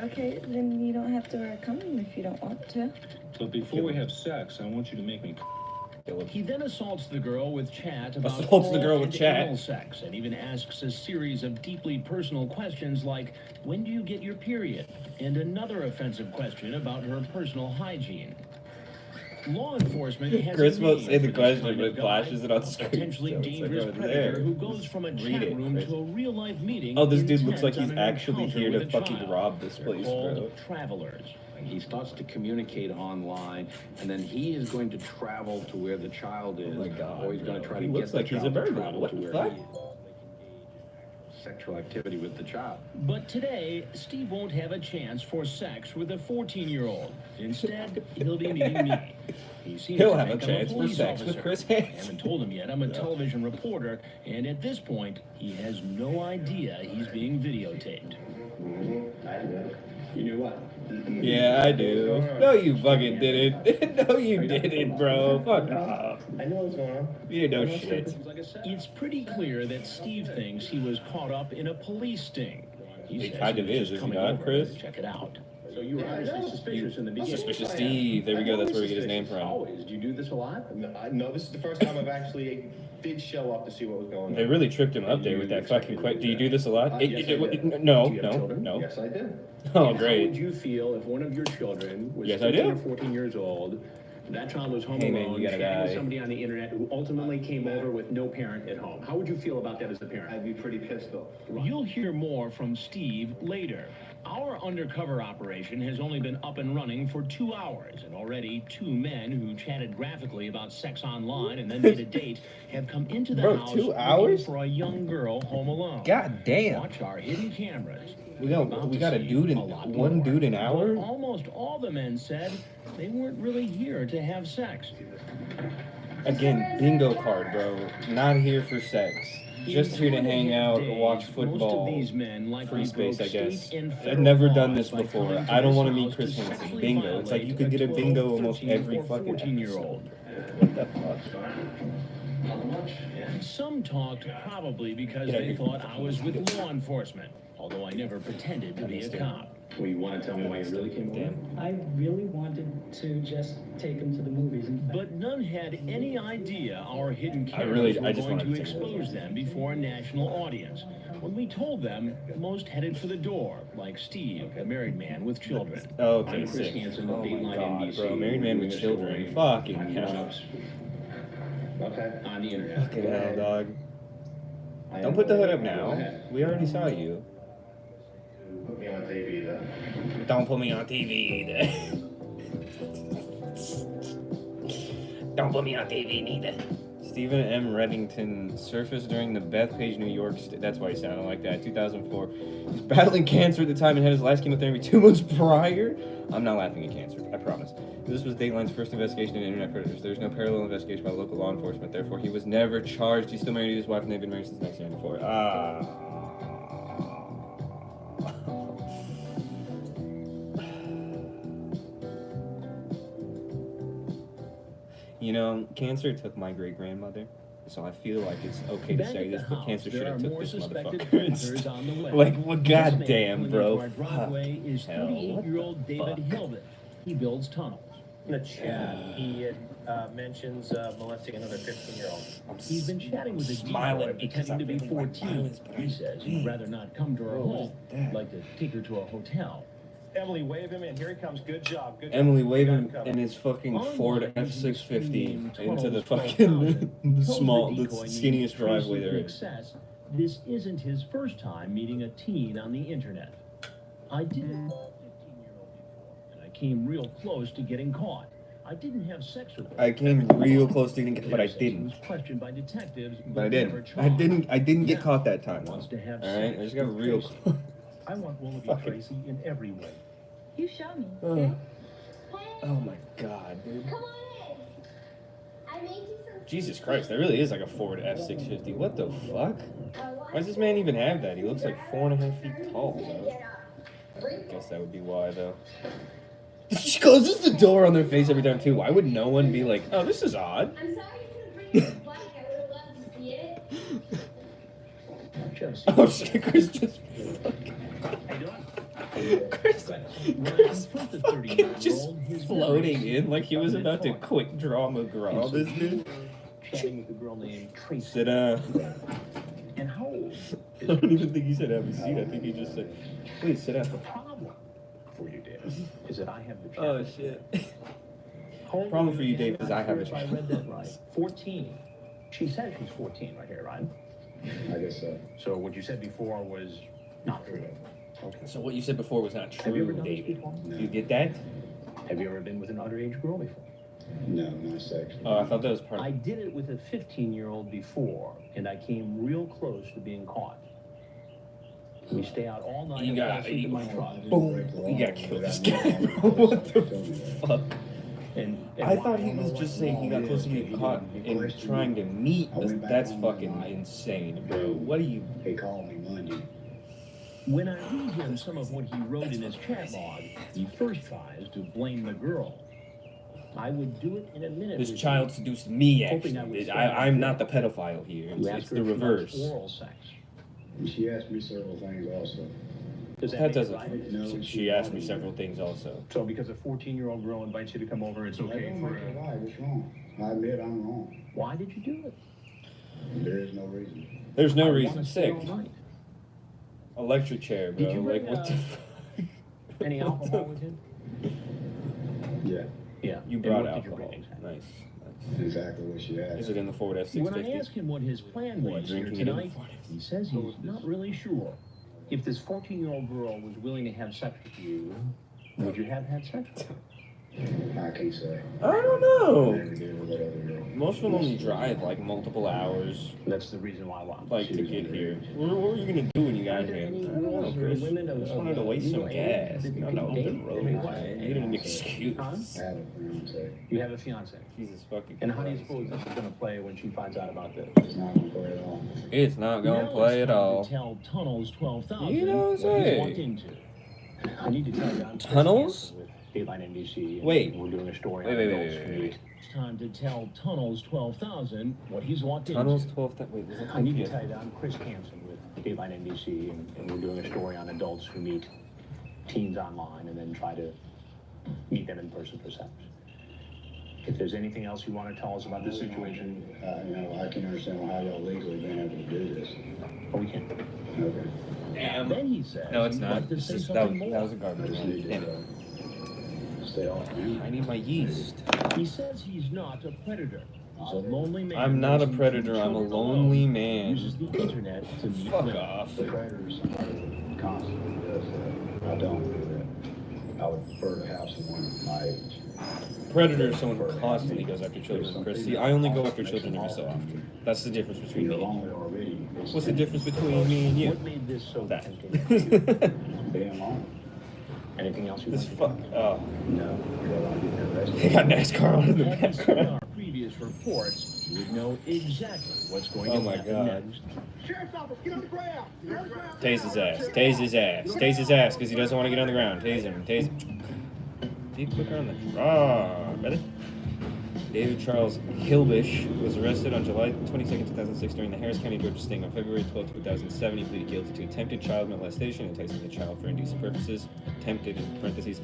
Okay, then you don't have to wear a condom if you don't want to. But before we have sex, I want you to make me He then assaults the girl with chat about Assaults the oral girl with and chat. anal sex, and even asks a series of deeply personal questions like, when do you get your period? And another offensive question about her personal hygiene. Law enforcement has Chris a won't name say the for this question, kind but of it guy, flashes it on a screen, potentially so it's like dangerous over predator there. who goes from a Read chat it, room Chris. to a real-life meeting. Oh, this dude looks like intent he's on an actually encounter here to with a fucking child. rob this They're place, called bro. travelers. He starts to communicate online, and then he is going to travel to where the child is, Oh my God, or he's going to bro. try He to looks get like the he's a child to murderer. travel What to the where fuck? he is. sexual activity with the child. But today, Steve won't have a chance for sex with a 14-year-old. Instead, he'll be meeting me. He seems He'll to have a think I'm chance for police sex with officer. Chris Hayes. I haven't told him yet I'm a television reporter, and at this point, he has no idea he's being videotaped. You knew what? Yeah, I do. No, you fucking didn't. No, you didn't, bro. Fuck off. I know what's going on. You know shit. It's pretty clear that Steve thinks he was caught up in a police sting. He It says kind he of was is, just is he coming not, over Chris? to check it out. So you were obviously suspicious in the beginning. Suspicious Steve. There we go. That's where we get his name from. Always. Do you do this a lot? No, this is the first time I've actually did show up to see what was going on. They really tripped him up there with that fucking question. Do you do this a lot? Yes, I did. No, Do you have no, children? no. Yes, I did. Oh, How would great. you feel if one of your children was Yes, I 13 do. or 14 years old, that child was home Hey, man, alone, you gotta chatting with die. somebody on the internet who ultimately came over with no parent at home? How would you feel about that as a parent? I'd be pretty pissed off. You'll hear more from Steve later. Our undercover operation has only been up and running for 2 hours, and already 2 men who chatted graphically about sex online and then made a date have come into the Bro, house 2 looking hours? for a young girl home alone. God damn. Watch our hidden cameras. We You're got about we to got a see dude in lot one more. dude an But hour. almost all the men said they weren't really here to have sex. Again, bingo card, bro. Not here for sex. Just here to hang out, watch football. Most of these men likely Free space, I broke guess. state and I've federal never done laws this by before. coming I don't this want to meet house Chris to Hansen. sexually Bingo. It's like you could get a 12, bingo almost 13, every or fucking 14-year-old. What the fuck? Some talked probably because Get out they here. thought I was with law enforcement, although I never pretended to be a cop. Well, you want to tell me why you really came over? I really wanted to just take him to the movies. But none had any idea our hidden I cameras just were going wanted to to take it. expose them before a national audience. When we told them, most headed for the door, like Steve, a married man with children. Okay, I'm Chris sick. Hansen Oh of my Dateline god, NBC. bro. Married man with children. Fucking hell. Okay. On the internet. Fucking hell, dog. Don't put the hood up now. We already saw you. Put me on TV then. Don't put me on TV either. Don't put me on TV neither. Stephen M. Reddington surfaced during the Bethpage, New York. That's why he sounded like that. 2004. He's battling cancer at the time and had his last chemotherapy 2 months prior. I'm not laughing at cancer, I promise. This was Dateline's first investigation into internet predators. There's no parallel investigation by local law enforcement. Therefore, he was never charged. He's still married to his wife, and they've been married since 1994. You know, cancer took my great-grandmother, so I feel like it's okay to Back say at this, the but house, cancer there should are have took more this suspected motherfucker predators instead. on the way. Like, well, This man goddamn, pulling bro. into our driveway is Hell, what 38-year-old the David fuck? Hilbert. He builds tunnels. In the chat, he mentions molesting another 15-year-old. He's been chatting with a smiling decoy because pretending to be I'm feeling 14. violence, but He says he'd rather not come to her Bro, what home. is that? Like to take her to a hotel. Emily, wave him in. Here he comes. Good job. Good Emily job. waving Got him in his fucking Online, Ford using F650 the into the tunnels fucking 12,000, small, the tells the decoy skinniest named driveway Tracy there is. Success this isn't his first time meeting a teen on the internet. I did it with a 15-year-old before, and I came real close to getting caught. I didn't have sex with her. I came real close to getting, but I He didn't. was questioned by detectives, But I never didn't. charged. I didn't get Now, caught that time. wants to have All right, sex I just got with real Tracy. close. I want Willoughby Fuck it. Tracy in every way. You show me. Oh. Oh my god, dude. Come on in. I made you some. Jesus Christ, that really is like a Ford F650. What the fuck? Why does this man even have that? He looks like 4.5 feet tall, though. I guess that would be why, though. She closes the door on their face every time, too. Why would no one be like, oh, this is odd? I'm sorry you couldn't bring your bike. I would have loved to see it. Oh shit, Chris just Chris fucking just floating in like he was about to quick draw McGraw, this dude. Chatting with a girl named Tracy. Sit down. And how old? I don't even think he said have a seat. I think he just said, please sit down. The problem for you, Dave, is that I have the chat. Oh shit. How Problem for you, Dave, is I have a if I read that right. 14. She said she's 14 right here, right? I guess so. So what you said before was not true. Okay. So what you said before was not Have you ever true, done this David. before? You get that? Have you ever been with an underage girl before? No, not sexually. Oh, I thought that was part I of did it with a 15-year-old before, and I came real close to being caught. We stay out all night. You and fall gotta, asleep in my truck. boom, you gotta kill this guy, bro. What the fuck? And I thought he was just saying he got close to getting caught in trying to meet. That's fucking insane, bro. What do you? They called me Monday. When I read him some of what he wrote in his chat log, he first tries to blame the girl. I would do it in a minute. This child seduced me, Hoping I actually. would I'm not the pedophile here. It's the reverse. Oral sex. And she asked me several things also. Does That make it doesn't. right? No, She asked me several things also. So because a 14-year-old girl invites you to come over, it's That okay don't for make it a... right. It's wrong. I admit I'm wrong. Why did you do it? There is no reason. There's no I reason. wanna stay Sick. all night. Electric chair, bro. Did you Like, bring, what the fuck? Any alcohol with you? Yeah, Yeah. You And brought what did you alcohol. bring exactly? Nice. exactly what she asked. Is it in the Ford F-650? When I ask him what his plan was here Drinking it in the tonight, Ford he says he's not really sure. If this 14-year-old girl was willing to have sex with you, would you have had sex with her? I can't say. I don't know. Never did with that other girl. Most of them only drive like multiple hours, That's the reason why I want like to get here. What are you gonna do when you got here? I don't know, Chris. I just wanted to waste some gas. Not an open road. Need an excuse. I have a fiance. You have a fiance. Jesus fucking. And how do you suppose this is going to play when she finds out about this? It's not gonna play at all. It's not gonna Now play it's at time all. to tell Tunnels 12,000 You know what I'm what he's saying? walked into. I need to tell you, I'm Tunnels? with Dateline NBC. and Wait. We're doing a story Wait, on wait, adults wait, who wait, meet. It's time to tell Tunnels 12,000 what he's walked Tunnels into. 12. Wait, was that I need to confused? tell you that I'm Chris Hansen with Dateline NBC, and we're doing a story on adults who meet teens online and then try to meet them in person for sex. If there's anything else you want to tell us about this situation, You know, I can understand how y'all legally been able to do this. oh, we can. Okay. Damn. Then he says No, it's he'd not. like to It's say just, something that more. was a garbage I just one. need Damn it. to stay off, man. I need my yeast. He says he's not a predator. He's a lonely man. I'm not a raising predator. two I'm a children lonely alone. man. Uses the internet to meet Fuck women. off. The predator is somebody that constantly does that. I don't do that. I would prefer to have someone my age. Predator is someone who constantly goes after children, Chris. See, I only go after children every so often. That's the difference between You're me and lonely you. already. What's the difference between me and you? What made this so That. tempting? Being alone. Anything else you This want to fuck. Oh. No, you don't want to get arrested. They got NASCAR on in the Had you seen background. our previous reports, you would know exactly what's going Oh to my happen God. next. Sheriff's office, get on the ground! Get on the ground! Tase his ass. Tase his ass. Tase his ass because he doesn't want to get on the ground. Tase him. Tase him. Deep clicker on the draw, brother. David Charles Hilbish was arrested on July 22nd, 2006 during the Harris County, Georgia sting. On February 12, 2007, he pleaded guilty to attempted child molestation, enticing the child for indecent purposes, attempted in parentheses.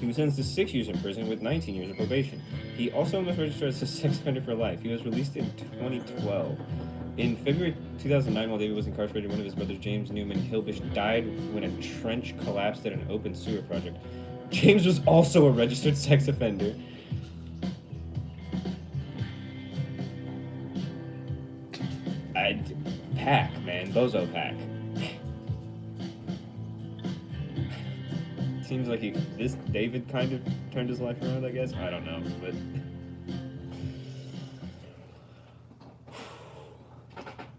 He was sentenced to 6 years in prison with 19 years of probation. He also must register as a sex offender for life. He was released in 2012. In February 2009, while David was incarcerated, one of his brothers, James Newman Hilbish, died when a trench collapsed at an open sewer project. James was also a registered sex offender. Pack, man. Bozo pack. Seems like this David kind of turned his life around, I guess. I don't know, but...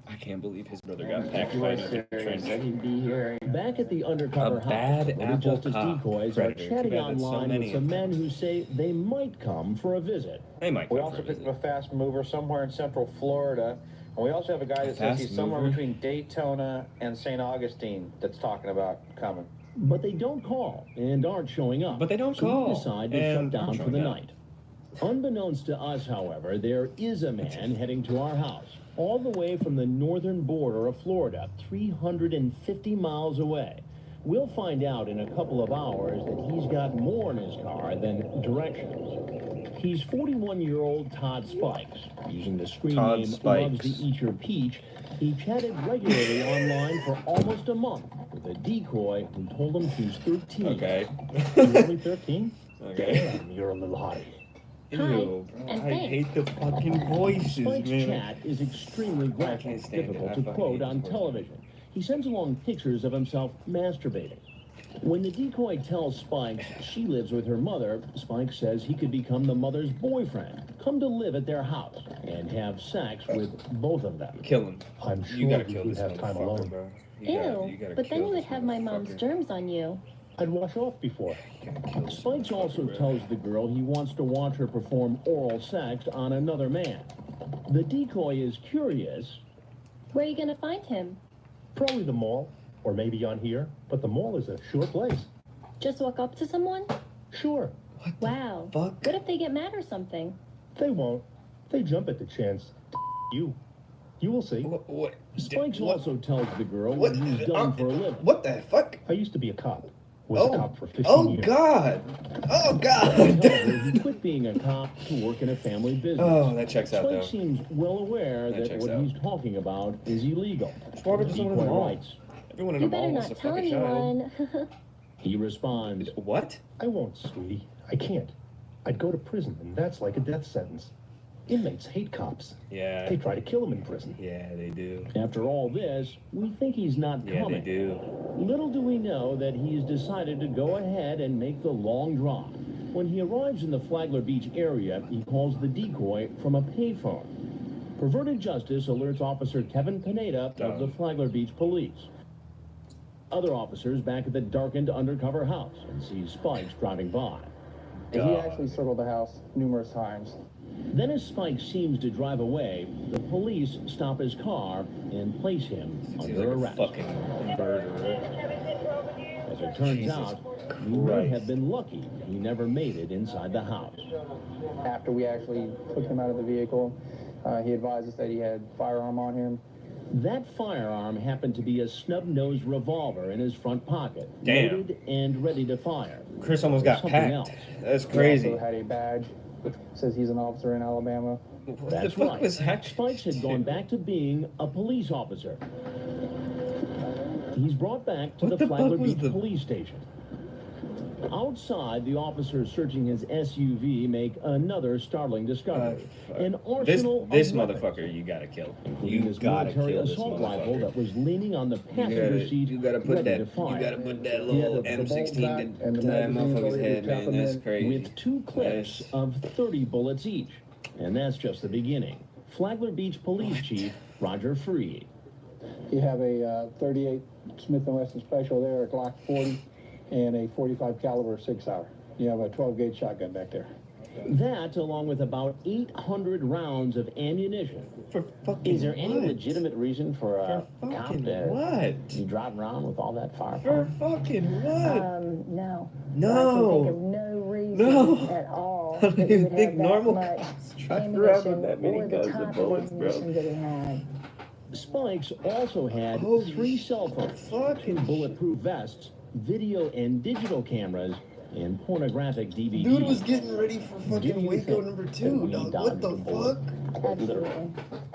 I can't believe his brother got packed by another trench. Back at the undercover house, bad little apple Justice cop decoys predator. are Too chatting bad that so online many with some men who say they might come for a visit. They might We come also for a picked visit. up a fast mover somewhere in Central Florida. And we also have a guy that says Fast he's somewhere mover? between Daytona and St. Augustine that's talking about coming. But they don't call and aren't showing up. But they don't so call we decide to shut and down aren't for the showing up. night. Unbeknownst to us, however, there is a man heading to our house, all the way from the northern border of Florida, 350 miles away. We'll find out in a couple of hours that he's got more in his car than directions. He's 41-year-old Todd Spikes. Using the screen Todd name Spikes. Loves to Eat Your Peach, he chatted regularly online for almost a month with a decoy who told him he's 13. Okay. You're only 13? Okay. Damn, you're a little hottie. Ew, bro. I hate the fucking voices, Spike's man. chat is extremely graphic, can't stand it. difficult I to fucking quote hate on this television. He sends along pictures of himself masturbating. When the decoy tells Spikes she lives with her mother, Spikes says he could become the mother's boyfriend, come to live at their house, and have sex with both of them. Kill him. I'm sure You gotta he kill would this have time motherfucker, alone. bro. Ew, but then you would have my mom's germs on you. I'd wash off before. Spikes also tells the girl he wants to watch her perform oral sex on another man. The decoy is curious. Where are you gonna find him? Probably the mall, or maybe on here, but the mall is a sure place. Just walk up to someone? Sure. Wow. Fuck. What if they get mad or something? They won't. They jump at the chance. You. You will see. What? Spikes also tells the girl what he's done for a living. What the fuck? I used to be a cop. Was a cop for 15 years. God. Oh, He God. tells her he quit being a cop to work in a family business. Oh, that checks out, though. Spike seems well aware That that checks what out. he's talking about is illegal. Walk up to someone in the Decoy mall. writes. Everyone in You the better mall wants not to tell fuck a child. anyone. He responds, What? I won't, sweetie. I can't. I'd go to prison, and that's like a death sentence. Inmates hate cops. Yeah. They try to kill them in prison. Yeah, they do. after all this, we think he's not Yeah, coming. they do. Little do we know that he's decided to go ahead and make the long drop. When he arrives in the Flagler Beach area, he calls the decoy from a payphone. Perverted Justice alerts Officer Kevin Pineda of the Flagler Beach Police. Other officers back at the darkened undercover house and see Spikes driving by. He actually circled the house numerous times. Then as Spike seems to drive away, the police stop his car and place him under arrest. Fucking murderer. As it turns Jesus out, he may Christ. have been lucky he never made it inside the house. After we actually took him out of the vehicle, he advised us that he had firearm on him. That firearm happened to be a snub-nosed revolver in his front pocket, Damn. loaded and ready to fire. Chris almost got Something packed. else. That's He crazy. also had a badge that says he's an officer in Alabama. What That's the fuck right. was that? Spikes had gone back to being a police officer. He's brought back to What the the fuck Flagler was Beach the- police station. Outside, the officers searching his SUV make another startling discovery. An arsenal This of weapons, motherfucker, you gotta kill. including You this gotta military kill this assault rifle motherfucker. that was leaning on the passenger seat, You gotta put ready that. to fire. You gotta put that He little had the bolt M16 back to and the that magazines motherfucker's already head, man. tapping That's in. crazy. With 2 clips Nice. of 30 bullets each. And that's just the beginning. Flagler Beach Police Chief Roger Freed. You have a 38 Smith & Wesson Special there, a Glock 40, and a 45 caliber 6-hour. You have a 12-gauge shotgun back there. That, along with about 800 rounds of ammunition. For fucking Is there any what? legitimate reason for a For cop fucking to what? be driving around with all that For firepower? fucking what? No. No. I can think of no reason No. at all. I don't that you even would think have that normal much cops drive around with that many ammunition or the guns and type of bullets, bro. ammunition that he had. Spikes also had Holy 3 cell phones, fucking 2 bulletproof vests, video and digital cameras, and pornographic DVDs. Dude was getting ready for Do fucking you Waco think number that 2, we dog. dodged What the the bullet? fuck? Absolutely.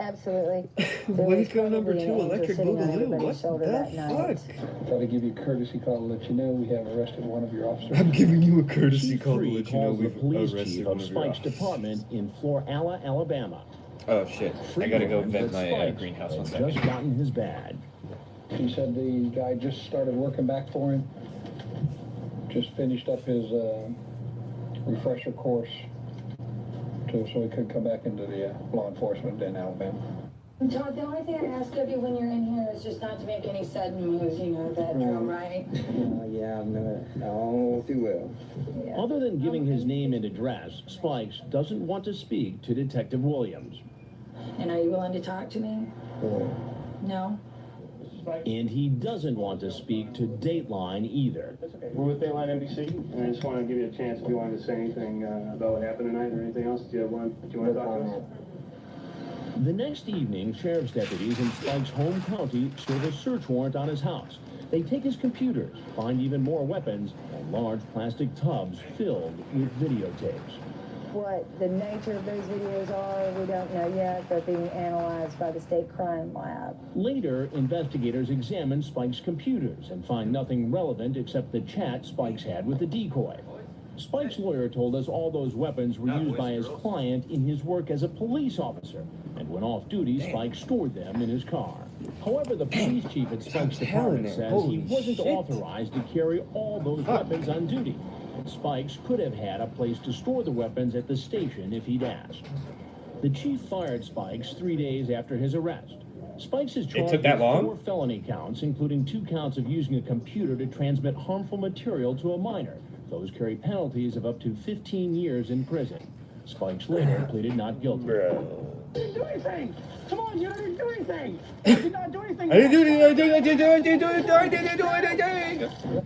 Absolutely. There was Waco number probably 2, an angel electric sitting on boogaloo. everybody's What shoulder the that night. fuck? Thought I'd give you a courtesy call to let you know we have arrested one of your officers. I'm giving you a courtesy Chief call to Freed let you know calls the we've police arrested chief one of of your Spike's officers. department in Florala, Alabama. Oh shit! I Freed gotta go learns vet that my Spikes greenhouse one has second. just gotten his badge. He said the guy just started working back for him. Just finished up his refresher course so he could come back into the law enforcement in Alabama. Todd, the only thing I ask of you when you're in here is just not to make any sudden moves, you know that drill, right? Yeah, I'm gonna, I'll do well. Yeah. Other than giving his name and address, Spikes doesn't want to speak to Detective Williams. And are you willing to talk to me? No? And he doesn't want to speak to Dateline either. We're with Dayline NBC, and I just want to give you a chance if you wanted to say anything about what happened tonight or anything else. Do you want to talk to us? The next evening, sheriff's deputies in Spike's home county serve a search warrant on his house. They take his computers, find even more weapons, and large plastic tubs filled with videotapes. What the nature of those videos are, we don't know yet. They're being analyzed by the state crime lab. Later, investigators examine Spike's computers and find nothing relevant except the chat Spike's had with the decoy. Spike's lawyer told us all those weapons were used by his client in his work as a police officer, and when off duty, Spike stored them in his car. However, the police chief at Spike's department says he wasn't authorized to carry all those weapons on duty. Spikes could have had a place to store the weapons at the station if he'd asked. The chief fired Spikes 3 days after his arrest. Spikes is It charged took that with long? 4 felony counts, including 2 counts of using a computer to transmit harmful material to a minor. Those carry penalties of up to 15 years in prison. Spikes later pleaded not guilty. Bro. You didn't do anything. Come on, you didn't do anything. You did not do anything. I didn't do anything. I didn't do anything.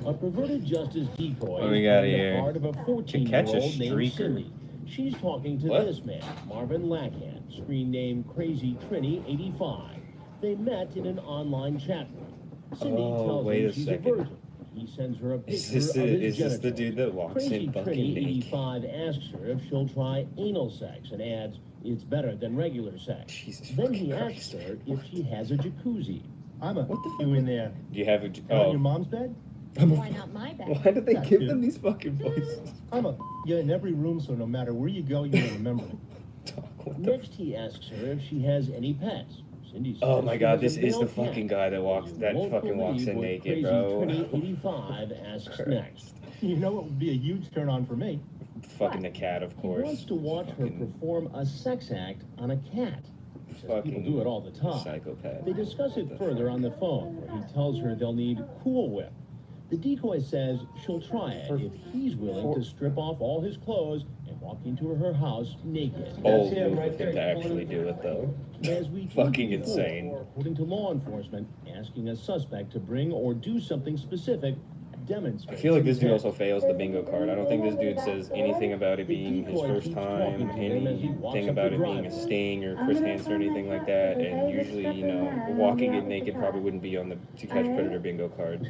A perverted justice decoy What we is got playing here? the part of a To catch a 14-year-old named streaker. Cindy. She's talking to What? this man, Marvin Lackhand, screen name Crazy Trini 85. They met in an online chat room. Cindy tells wait him a she's second. a virgin. He sends her a picture Is this of his is this the genitals. dude that walks Crazy in fucking Trini naked? 85 asks her if she'll try anal sex and adds, it's better than regular sex. Then he asks her if she has a jacuzzi. What the fuck? You in there? Do you have a? On your Oh, mom's bed? Why not my bed? why did they That give too. them these fucking voices? You're in every room, so no matter where you go, you'll remember it. Next, he asks her if she has any pets. Cindy says Oh my she god, has a this is male the cat. fucking guy that walks that Won't fucking walks believe in what naked, Crazy bro. Trini 85 asks next. You know what would be a huge turn on for me? Fucking the cat, of He course. wants to watch her perform a sex act on a cat. He says people do it all the time. Psychopath. They discuss it further on the phone, where he tells her they'll need Cool Whip. The decoy says she'll try it if he's willing to strip off all his clothes and walk into her house naked. Bold move of him to actually do it though. As we Fucking told you before, insane. According to law enforcement, asking a suspect to bring or do something specific I demonstrates feel like this dude intent. also fails the bingo card. I don't think this dude says anything about it being his first time, anything about it being a sting or Chris Hansen or anything like that. And usually, you know, walking in naked probably wouldn't be on the to catch predator bingo card.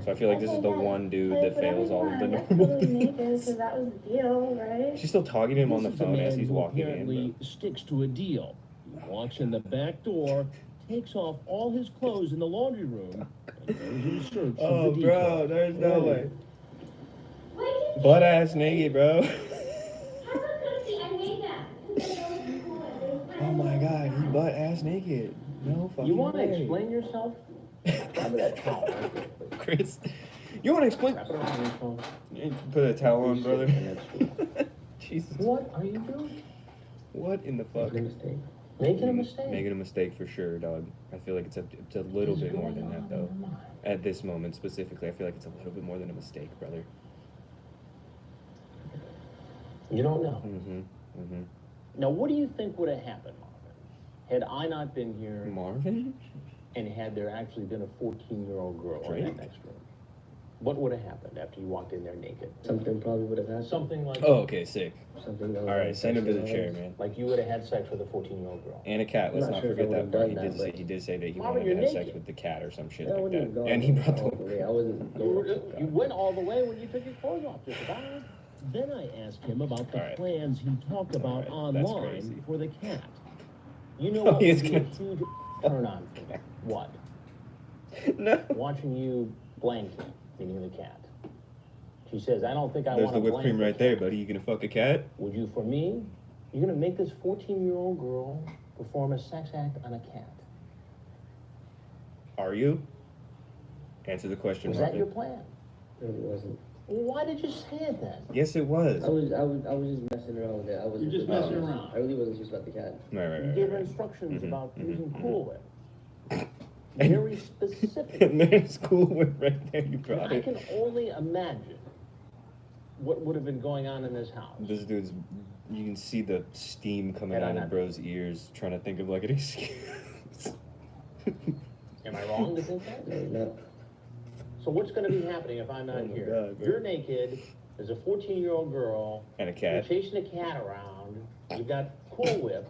So I feel like this is the one dude that fails all of the normal things. Because that was the deal, right? She's still talking to him on the This is a phone as man he's who walking apparently in. sticks to a deal. He walks in the back door, takes off all his clothes in the laundry room, and goes in search Oh, of the bro, decoy. there's no way. Butt ass naked, bro. Oh my god, he butt ass naked. No fucking You want to way. explain yourself? Grab that towel. Chris, you want to explain? Wrap it around your phone. Put a towel on, brother. Jesus. What are you doing? What in the fuck? Making a mistake. Making a mistake. Making a mistake for sure, dog. I feel like it's a little bit more than that, though. At this moment specifically, I feel like it's a little bit more than a mistake, brother. You don't know. Mm-hmm. Now, what do you think would have happened, Marvin, had I not been here Marvin? and had there actually been a 14-year-old girl in Drake? that next room? What would have happened after you walked in there naked? Something probably would have happened. Something like Oh, okay, sick. Something that All right, send him to the chair, man. like you would have had sex with a 14-year-old girl. And a cat. Let's I'm not not sure if I forget that would've part. done that, but- He did say that he Marvin, wanted to you're have sex naked. with the cat or some shit I like wouldn't have that. gone And he brought the. all the way. I wasn't going You went all the way when you took your clothes off, just about. Then I asked him about the All right. plans he talked about All right, that's online crazy. for the cat. You know Oh, what he would is be a gonna- huge turn on for me? What? No. Watching you blank, meaning the cat. She says, I don't think I There's want the to whipped blank cream the right cat. there, buddy. You gonna fuck a cat? Would you, for me, you're going to make this 14-year-old girl perform a sex act on a cat. Are you? Answer the question, Was that Marvin. your plan? It wasn't. Well, why did you say it then? Yes, it was. I was just messing around with it. I wasn't. You're just messing around. I really wasn't serious about the cat. Right. You gave her instructions Mhm, about mhm, using mhm. Cool Whip. Very specific. And there's Cool Whip right there. You And brought I it. can only imagine what would have been going on in this house. This dude's. You can see the steam coming Had I out of not- bro's ears, trying to think of like an excuse. Am I wrong to think that? No. So what's going to be happening if I'm not Oh my here? God, bro. You're naked. There's a 14-year-old girl. And a You're cat. chasing a cat around. You've got Cool Whip.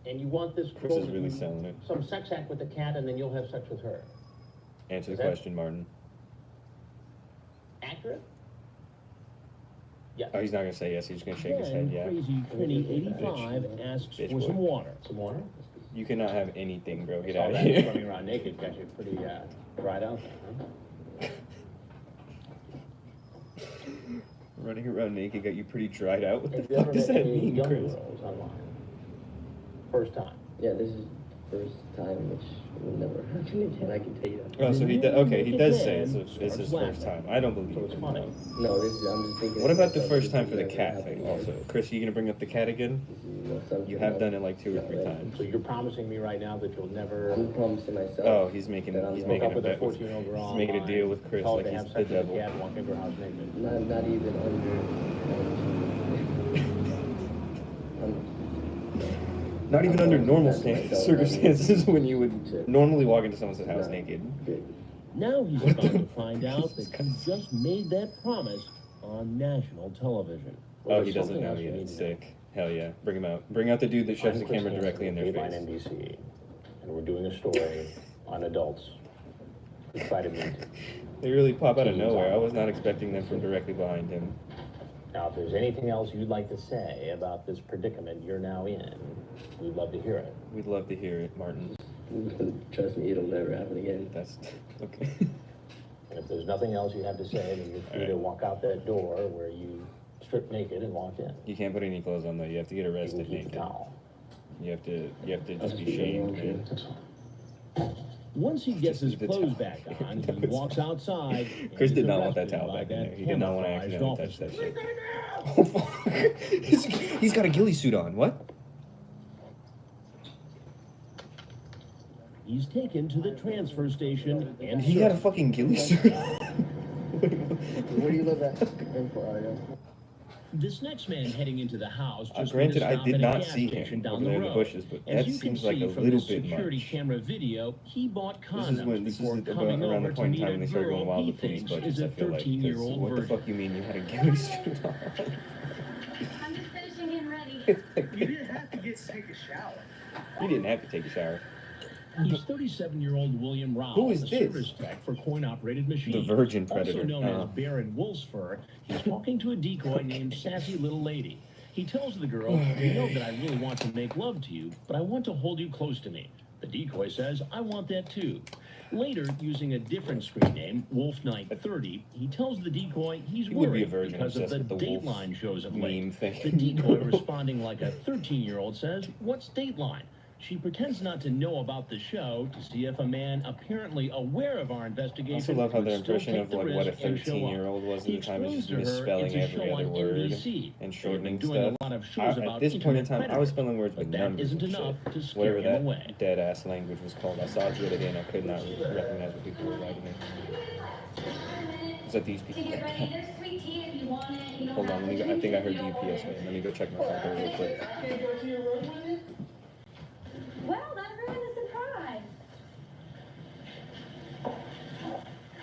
And you want this Chris girl is to really do selling it. some sex act with the cat, and then you'll have sex with her. Answer Is the that- question, Martin. Accurate? Yes. Oh, he's not gonna say yes. He's just gonna shake his Then head. Yeah. Crazy Trini 85 asks Bitch for boy. some water. Some water? You cannot have anything, bro. Get Saw out of that here. running around naked got you pretty dried out there, huh? Running around naked got you pretty dried out. What the Have you fuck ever does met that any mean, young Chris? girls online? First time. Yeah, this is the first time, which will never I can tell you that. Oh, so he okay, he does say it's his first time. I don't believe it's him. funny. No, I'm just thinking. What about the first time for the cat thing also? Chris, are you gonna bring up the cat again? You have done it like 2 or 3 times. So you're promising me right now that you'll never... I'm promising myself. Oh, he's making a up bet with a with, 14-year-old girl he's making a deal with Chris tell her like to he's have the sex with devil. a cat and walk into her house naked. Not even under 19. Not even under normal circumstances when you would normally walk into someone's house naked. Now he's about to find out that he just made that promise on national television. Oh, he doesn't know yet. Sick. Hell yeah. Bring him out. Bring out the dude that shoves the camera directly in their face. NBC, and we're doing a story on adults who try to meet. They really pop out of nowhere. I was not expecting them from directly behind him. Now, if there's anything else you'd like to say about this predicament you're now in, we'd love to hear it. We'd love to hear it, Martin. Trust me, it'll never happen again. That's okay. And if there's nothing else you have to say, then you're free to walk out that door where you strip naked and walk in. You can't put any clothes on though. You have to get arrested naked. You have to just be shamed, man. Once he gets his clothes back on, he walks outside. Chris did not want that towel back in there. He did not want to accidentally touch that shit. Oh, fuck. He's got a ghillie suit on. What? He's taken to the transfer station and he had a fucking ghillie suit. Where do you live at? This next man heading into the house just granted, made a I stop did at a not gas see station him down over the there in the road. bushes, but As that you can seems like see a from little the bit security much. camera video, he bought condoms This before is coming around over the to point in meet time a when they started girl going wild he with police thinks budgets, is a I feel like. 13-year-old What the virgin. fuck you mean you had a ghillie suit on? I'm just finishing getting ready. You didn't have to take a shower. You didn't have to take a shower. He's 37-year-old William Rowell, Who is a this? service tech for coin-operated machines. The virgin predator. Also known as Baron Wolfsfur, he's talking to a decoy named Sassy Little Lady. He tells the girl, "You know that I really want to make love to you, but I want to hold you close to me." The decoy says, "I want that too." Later, using a different screen name, Wolf Knight 30, he tells the decoy he's He would be a worried virgin because of obsessed the with the wolf Dateline shows of meme late. thing. The decoy, responding like a 13-year-old, says, "What's Dateline?" She pretends not to know about the show to see if a man apparently aware of our I investigation also love how would their still impression take of the like what a risk and show up. 13-year-old was at He the time is just explains to her misspelling it's a every show other on word NBC. and They've shortening been doing stuff. a lot of shows At about this point in internet time, I was predators, spelling words with but that numbers isn't and enough shit. to scare Whatever him that away. dead-ass language was called. I saw it the other day and I could not recognize what people were writing in. Was that these people? There's sweet tea if you want it. You don't Hold on, have let me to go. I think I heard drink the it. UPS man. Let me go check my phone real quick. Well, that ruined the surprise.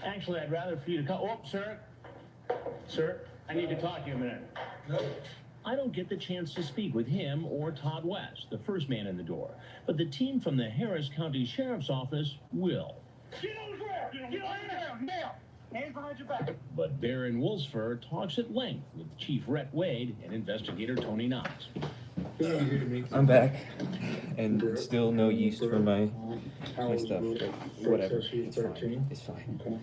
Actually, I'd rather for you to come. Oh, sir. Sir, I need to talk to you a minute. I don't get the chance to speak with him or Todd West, the first man in the door, but the team from the Harris County Sheriff's Office will. Get on the ground! Get on the ground! Now! Hands behind your back! But Baron Wolfsfur talks at length with Chief Rhett Wade and Investigator Tony Knox. I'm back, and still no yeast for my stuff. Whatever, it's fine. It's fine.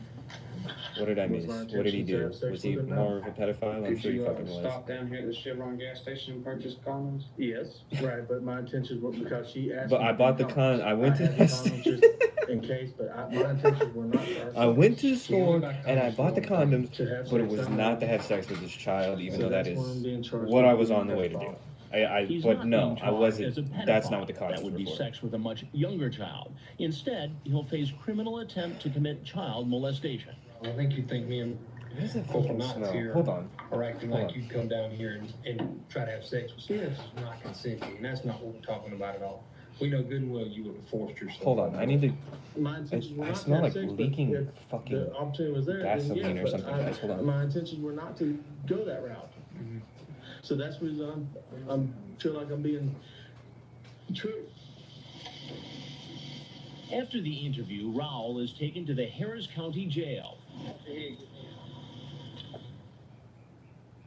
What did I miss? What did he do? Was he more of a pedophile? I'm sure he fucking was. Stop down here at the Chevron gas station and purchase condoms? Yes, right, but my intentions were because she asked But me I to bought the come. con. I went to had the condoms just in case, but my intentions were not. I went to the store and I bought the condoms, but it was not to have sex with this child, even though that is what I was on the way to do. He's But not no, being I charged wasn't. as a pedophile. That's not what the condoms That would be were for. sex with a much younger child. Instead, he'll face criminal attempt to commit child molestation. I think you think me and Where's that Corporal fucking Knox smell? here Hold on. are acting Hold like on. you'd come down here and try to have sex with someone. This is not consenting, and that's not what we're talking about at all. We know good and well you would have forced yourself. Hold on, I need to. My intentions were I not smell to like have sex, but leaking if fucking the opportunity was there, gasoline then or yes, something, but guys. Hold on. My intentions were not to go that route. So that's the reason I'm feel like I'm being true. After the interview, Rowell is taken to the Harris County Jail.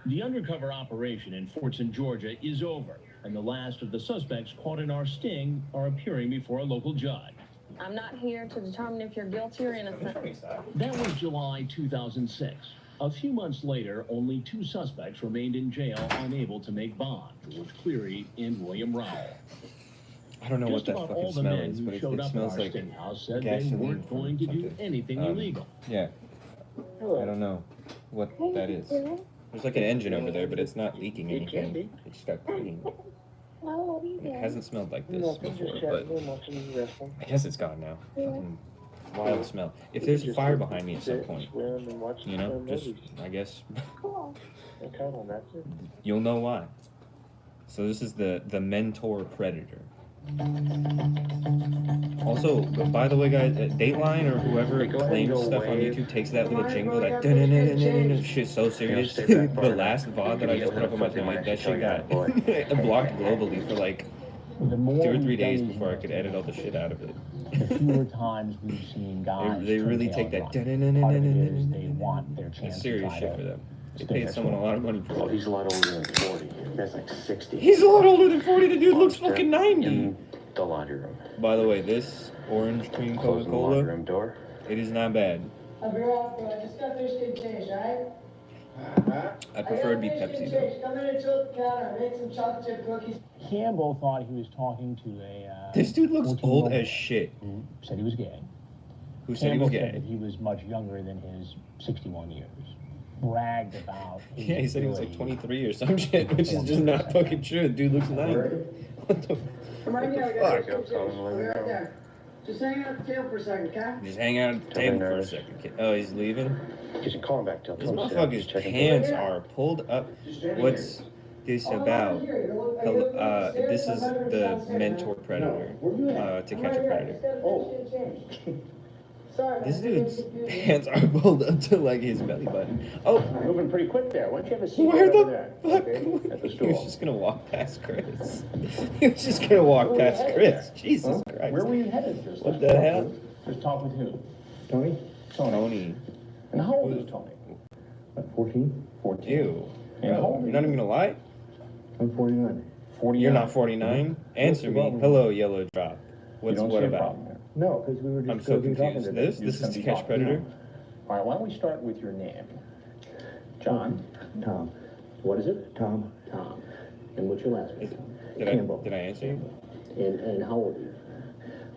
The undercover operation in Fortson, Georgia is over, and the last of the suspects caught in our sting are appearing before a local judge. I'm not here to determine if you're guilty or innocent. That was July 2006. A few months later, only 2 suspects remained in jail unable to make bond, George Cleary and William Rowell. I don't know what Just that about fucking all the smell men is, who but it showed up at smells our like steakhouse said they gasoline weren't from going to do something. anything illegal. Yeah. I don't know what that is. There's like an engine over there, but it's not leaking anything. It just got cleaned. It hasn't smelled like this before, but I guess it's gone now. Fucking wild smell. If there's a fire behind me at some point, you know, just, I guess, you'll know why. So this is the Mentor Predator. Also, by the way, guys, Dateline or whoever claims stuff on YouTube takes that little jingle, that shit so serious. The last VOD that I just put up on my channel, that shit got blocked globally for like 2 or 3 days before I could edit all the shit out of it. The fewer times we've seen guys They really turn take that. tails run. Part of it is they want their chance It's serious to shit try for to them. They spin paid their someone a story. lot of money for Oh, it. he's a lot older than 40. That's like 60. He's a lot older than 40. The dude looks fucking 90. In the laundry room. By the way, this orange cream Closing the Coca-Cola, laundry room door. it is not bad. I'll be right back. I just got finished getting changed, alright? I prefer to be Pepsi though. Come in and chill at the counter. Make some chocolate chip cookies. Campbell thought he was talking to a This dude looks 14-year-old old as shit. who said he was gay. Who said he was Campbell said gay? that he was much younger than his 61 years. Bragged about his Yeah, he said he was like ability 23 or some shit, which is just not fucking true. Dude looks 90. What the Come right here. I fuck? got some I'll be right there. Just hang out at the table for a second, okay? Just hang out at the table for a second. Oh, he's leaving? You should call him back. Tell This him to sit down, motherfucker's just check him. pants are pulled up. What's this about? This is the Mentor Predator. To catch a predator. Sorry, This dude's pants are pulled up to like his belly button. Oh, Moving pretty quick there. Why don't you have a seat where right over the there? fuck? Okay? At the He was stool. just gonna walk past Chris. He was just gonna walk past Chris. Jesus Christ. Where were you headed? Just What the hell? Just talk with who? Tony? Tony. And how old is Tony? 14? 14. Ew. And how Bro, old are you're not you? even gonna lie? I'm 49. 49. You're not 49? Answer me. Hello, Yellow Drop. What's don't what see a about? problem there. No, because we were just I'm so gonna be talking confused. to This them. is gonna to be catch talking. predator? All right, why don't we start with your name? John? Tom. What is it? Tom. Tom. And what's your last name? Campbell. Did I answer you? And how old are you?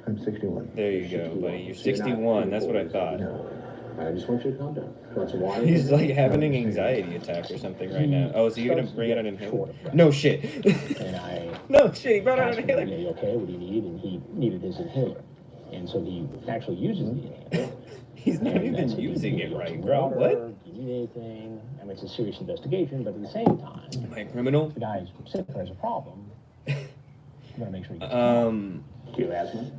I'm 61. There you go, buddy. You're 61. That's what I thought. I just want you to calm down. Want some water? He's like having an anxiety attack or something right now. Oh, is he gonna bring out an inhaler? No shit. And I No shit. He brought out asked an him, inhaler. "Are you okay? What do you need?" And he needed his inhaler. And so he actually uses the inhaler. He's not And even that's using it you need right, some bro. water, What? Do you need anything? I mean, it's a serious investigation, but at the same time, Am I a criminal? the guy's sick or has a problem. I'm gonna make sure he gets Do you have asthma?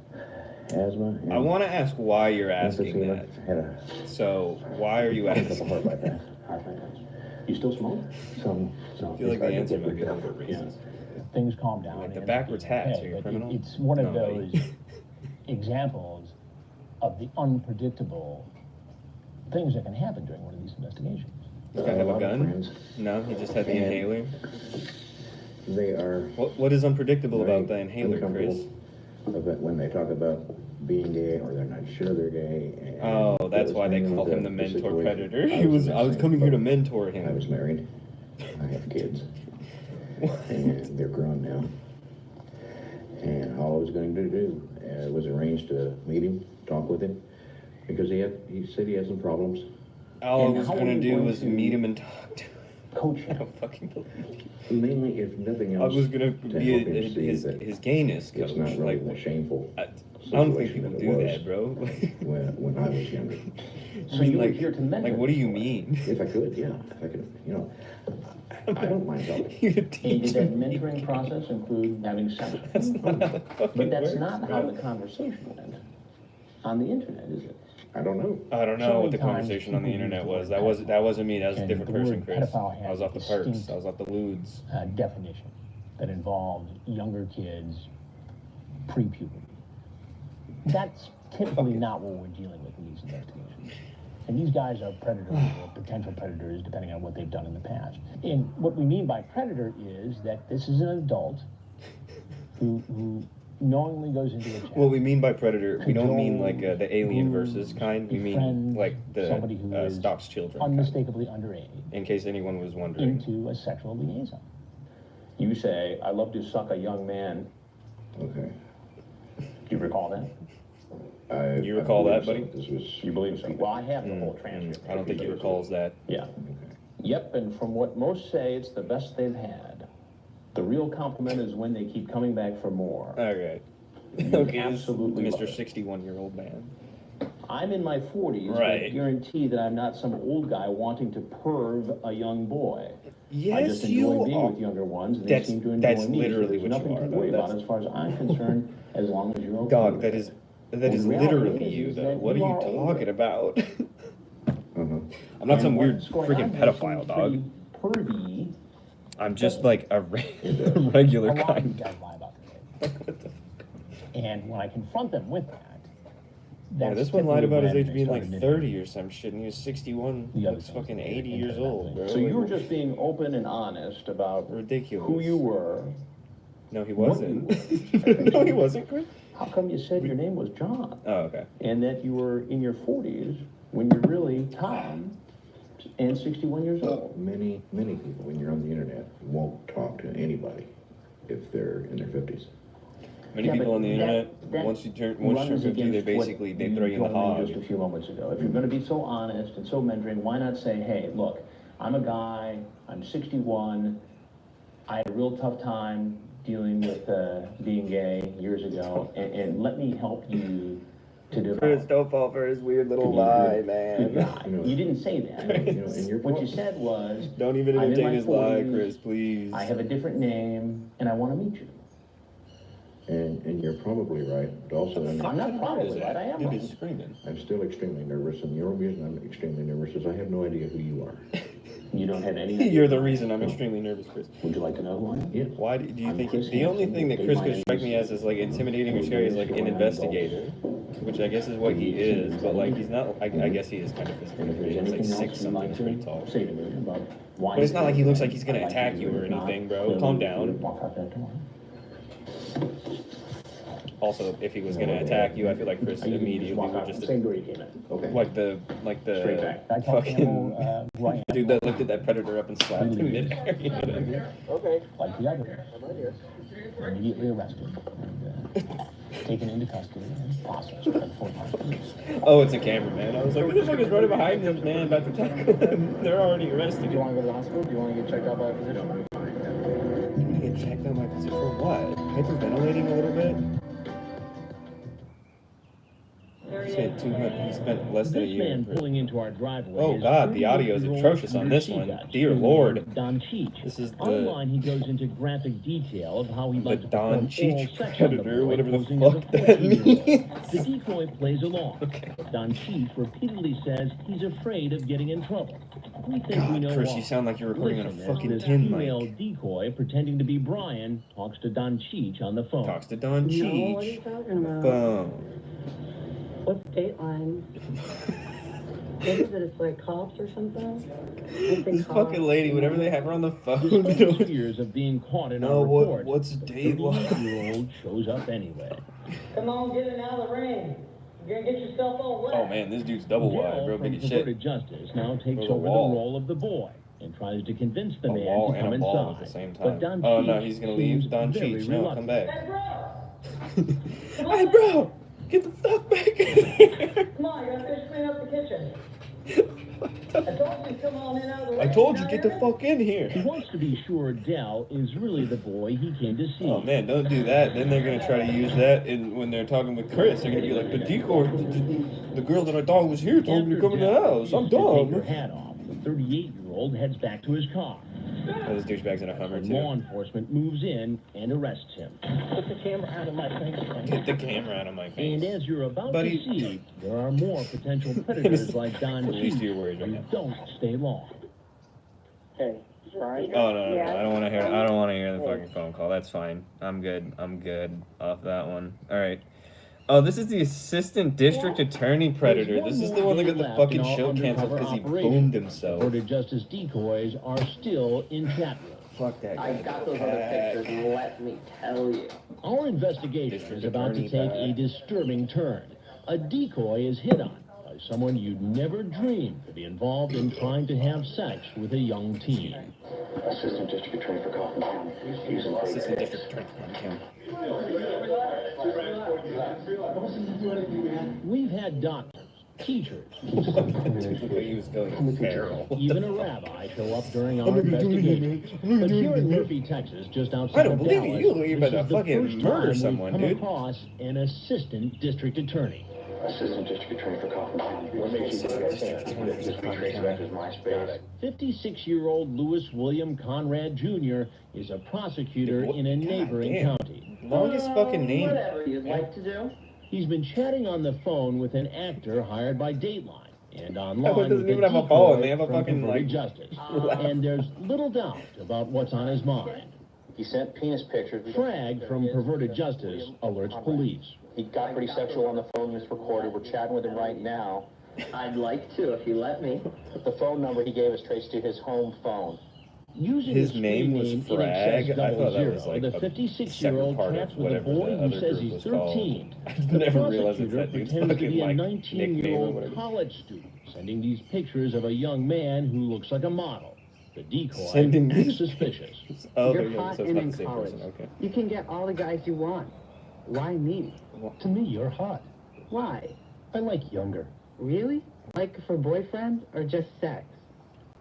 Asthma. I want to ask why you're asking that. Had a So, why are you asking? heart bypass. Heart bypass. You still smoke? Some. I feel like the answer might be a little bit racist. things calm down. Like the and backwards hats, okay, are you a but criminal? It's one of No, those examples of the unpredictable things that can happen during one of these investigations. Does guy have a lot of gun? friends. No, he just had the And- inhaler. They are What is unpredictable very about the inhaler, Chris? uncomfortable about when they talk about being gay or they're not sure they're gay. And Oh, that that's was why they mainly call him the the mentor situation. predator. I was in I was the coming same here to boat. mentor I him. was married. I have kids. And they're grown now. And all I was going to do was arrange to meet him, talk with him, because he said he had some problems. All I And was how are gonna you do going was to meet him and talk to him. Coach I him. don't fucking believe you. Mainly, if nothing I else, was gonna to be help him see that his gayness coach. it's not really Like, a shameful I don't think situation people that do it was that, bro. when I was younger. I So mean, you were like, here to mentor like, what do you this boy. mean? If I could, yeah. If I could, I don't mind helping. You're And teaching did that me. mentoring process include having sex? That's not how it fucking But that's works, not bro. how the conversation went on the internet, is it? I don't know. I don't know So what the many times conversation on the people internet use the was. word That wasn't me. That was a And different the word person, Chris. pedophile has I was off the a perks. distinct- I was off the lewds. Definition that involved younger kids pre-puberty. That's typically not what we're dealing with in these investigations. And these guys are predators or potential predators, depending on what they've done in the past. And what we mean by predator is that this is an adult who knowingly goes into a chat. What we mean by predator, we don't mean like Cajoles, the alien grooms, versus kind. We mean befriends like somebody who the is stops children kind. unmistakably underage In case anyone was wondering. into a sexual liaison. You say, I love to suck a young man. Okay. you recall that? You recall that, buddy? This was. You believe so? Well, I have the whole transcript. I don't think he recalls that. Yeah. Yep, and from what most say, it's the best they've had. The real compliment is when they keep coming back for more. Okay. You Okay, absolutely Mr. love it. 61-year-old man. I'm in my 40s, but I Right. guarantee that I'm not some old guy wanting to perv a young boy. I Yes, just you enjoy being are. with younger ones, and they That's- seem to enjoy that's me. So literally there's what you nothing are, to though. worry about That's- as far as I'm concerned, as long as you're okay. Dog, with that it. is Well, is the reality literally you, is though. that What are you you are older. talking about? I'm not And some weird what's going freaking on here pedophile, seems dog. pretty pervy. I'm just like a regular A lot of guy. these guys lie about their age. And when I confront them with that, Yeah, that's this one lied typically about his when age they being start like admitting 30 or some shit, and he was 61. He looks fucking 80 years old, bro. So you were just being open and honest about ridiculous who you were. No, he what you wasn't. were. No, he wasn't, Chris. How come you said your name was John? Oh, okay. And that you were in your 40s when you're really Tom and 61 years old? Many people, when you're on the internet, won't talk to anybody if they're in their 50s. Many Yeah, people but on the that- internet, that once you turn runs 50, they against basically what they throw you in the told me hog. just a few moments ago. If you're going to be so honest and so mentoring, why not say, hey, look, I'm a guy, I'm 61, I had a real tough time dealing with being gay years ago, and let me help you to develop. Chris, don't fall for his weird little lie, man. You didn't say that. What you said was, Don't even I'm in entertain my his lie, 40s, Chris, please. I have a different name, and I want to meet you. And you're probably right, but also I'm not probably right, I am Dude, right. he's screaming. I'm still extremely nervous, and the only reason I'm extremely nervous is I have no idea who you are. You don't have any idea? You're the reason I'm extremely nervous, Chris. Would you like to know who I am? Yeah. Why do you I'm think Chris the only Hansen, thing that Dave Chris could Myers. strike me as is like intimidating or scary is like an investigator, which I guess is what he is, but like he's not. I guess he is kind of physically. And if there's He's like anything 6 else you'd like something, pretty tall. to say to me about why... But it's not like he looks like he's gonna I'd like attack to you do or it, not anything, bro. clearly Calm you down. would walk out that door. Also, if he was gonna attack you, I feel like Chris You immediately walk would out just same door you came in. Okay. like the Straight back. I call fucking Campbell, Ryan. dude that lifted that predator up and slapped him midair. You know what I mean? Okay. Like the other. Immediately arrested. And, taken into custody and processed by the Fort Police. Oh, it's a cameraman. I was like, what the fuck is running behind this man about to tackle him? They're already arrested. Do you want to go to the hospital? Do you want to get checked out by a physician? You want to get checked out by a physician for what? Hyperventilating a little bit? He spent less than a This year. man pulling into our driveway. Oh is God, the audio is 38-year-old atrocious on this Peter one. Seagut, Dear who Lord. is Don Cheech. This is the Online, he goes into graphic detail of how he the liked to Don perform Cheech oral sex on the predator, boy whatever the posing as a fuck that 14-year-old. means. The decoy plays along. Don Cheech repeatedly says he's afraid of getting in trouble. We think we God, know Chris, why. you sound like you're recording on a Listen as fucking this tin female mic. decoy pretending to be Brian talks to Don Cheech on the phone. Talks to Don No, what are Cheech. you talking about? Boom. What's Dateline? What is it? It's like cops or something? This fucking lady, whenever they have her on the phone, they Despite don't- years of being caught in No, our what- report, what's Dateline? 38-year-old shows up anyway. Come on, get it out of the ring. You're gonna get yourself all wet. Oh man, this dude's double wide, Dell bro, from big as Perverted shit. Justice now takes There's a over the wall. role of the boy and tries to convince the A man wall to and come a ball at inside. the same But time. Don Oh no, Cheech he's gonna seems leave. Don very Cheech, no, come back. Hey, Hey, bro, get the fuck back in here. Come on, you gotta finish cleaning up the kitchen. I told you to come on in out of the ring. I told you, Now get you're the fuck in He here. wants to be sure Dell is really the boy he came to see. Oh man, don't do that. Then they're gonna try to use that when they're talking with Chris. They're gonna be like, the decoy, the girl that I thought was here told me to come in the house. I'm To take her dumb. hat off, the 38-year-old heads back to his car. Oh, this douchebag's in a Hummer And too. law enforcement moves in and arrests him. Put the camera out of my face. Get the camera out of my face. And as you're about Buddy. to see, there are more potential predators like Don At least Cheech you're worried right who now. don't stay long. Hey, right? Oh no, I don't want to hear. I don't want to hear the fucking phone call. That's fine. I'm good. I'm good off that one. All right. Oh, this is the assistant district attorney predator. This is the one that got the fucking show canceled because he boomed himself. Perverted Justice decoys are still in chat room. Fuck that guy. I got those other pictures, and let me tell you. Our investigation District is about to attorney take back. a disturbing turn. A decoy is hit on by someone you'd never dream could be involved in trying to have sex with a young teen. Assistant District Attorney for Kaufman County. He's in Assistant district attorney for County. We've had doctors, teachers, He was going feral. even a rabbi show up during our investigation. But here in Murphy, Texas, just outside I don't of believe Dallas, you. You're about this to is the fucking first murder time someone, we've come dude. across an assistant district attorney. Assistant District Attorney for Kaufman County. What makes you think I can't just retrace back to MySpace? 56-year-old Louis William Conrad Jr. is a prosecutor in a neighboring damn. county. Longest fucking name. Whatever you'd like to do. He's been chatting on the phone with an actor hired by Dateline and That online one doesn't with even a have a phone. decoy They have a from fucking, Perverted like, Justice. And there's little doubt about what's on his mind. He sent penis pictures. Frag from Perverted Justice alerts police. He got pretty sexual on the phone. It's recorded. We're chatting with him right now. I'd like to if you let me. The phone number he gave us traced to his home phone. Using His the name screen was name Frag? In I Excess thought that 00, was like the a 56-year-old separate part chats of with a whatever boy the who other says group he's was called. 13. I The never realized it's prosecutor that dude's pretends to fucking, be a like, nickname or 19-year-old whatever. college student sending these pictures of a young man who looks like a model. The decoy Sending acts these suspicious. Oh, You're there you go. hot So it's and not in the same college. person. Okay. You can get all the guys you want. Why me? To me, you're hot. Why? I like younger. Really? Like for boyfriend or just sex?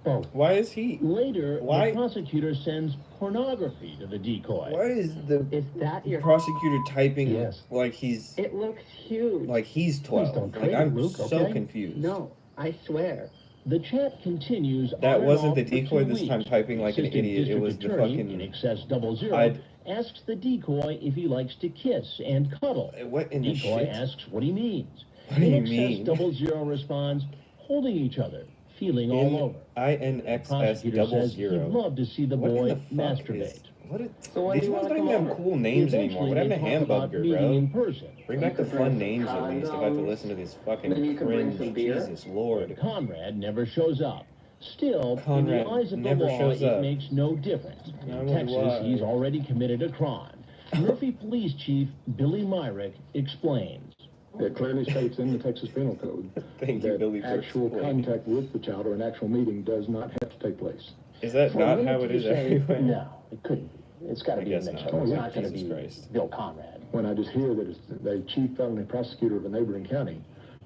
Both. Why is he? Later, Why? the prosecutor sends pornography to the decoy. Why is the Is that your... prosecutor typing Yes. like he's It looks huge. like he's 12? don't Like trade I'm it, Luke, so okay? confused. No, I swear. The chat continues. That on and wasn't off the for decoy 2 this time weeks. typing like an Assistant idiot. It District was the Attorney fucking. in Excess 00 I'd- asks the decoy if he likes to kiss and cuddle. What in the Decoy shit? asks what he means. What do you In mean? Excess 00 responds, holding each other, feeling all over. INXS Prosecutor says he'd 00. love to see the What in boy the fuck masturbate. is- What is, So when do these you ones wanna don't even come have over? cool names anymore. Eventually, What happened to they talk about Hamburger, meeting in bro? person. Bring back the could fun bring names some at least. If I have to condoms. listen to this Then fucking you could bring cringe. some beer. Jesus Lord. Conrad never shows up. Still, Conrad in the eyes of the never law, shows it up. makes no difference. I In would Texas, lie. he's already committed a crime. Murphy Police Chief Billy Myrick explains. It clearly states in the Texas Penal Code Thank you, that Billy, for actual explaining. contact with the child or an actual meeting does not have to take place. Is that For a not minute how it you is say, everywhere? No, it couldn't be. It's got to I be a guess mix-up. not. It's Oh, not going to Jesus be Christ. Bill Conrad. When I just hear that it's the chief felony prosecutor of a neighboring county,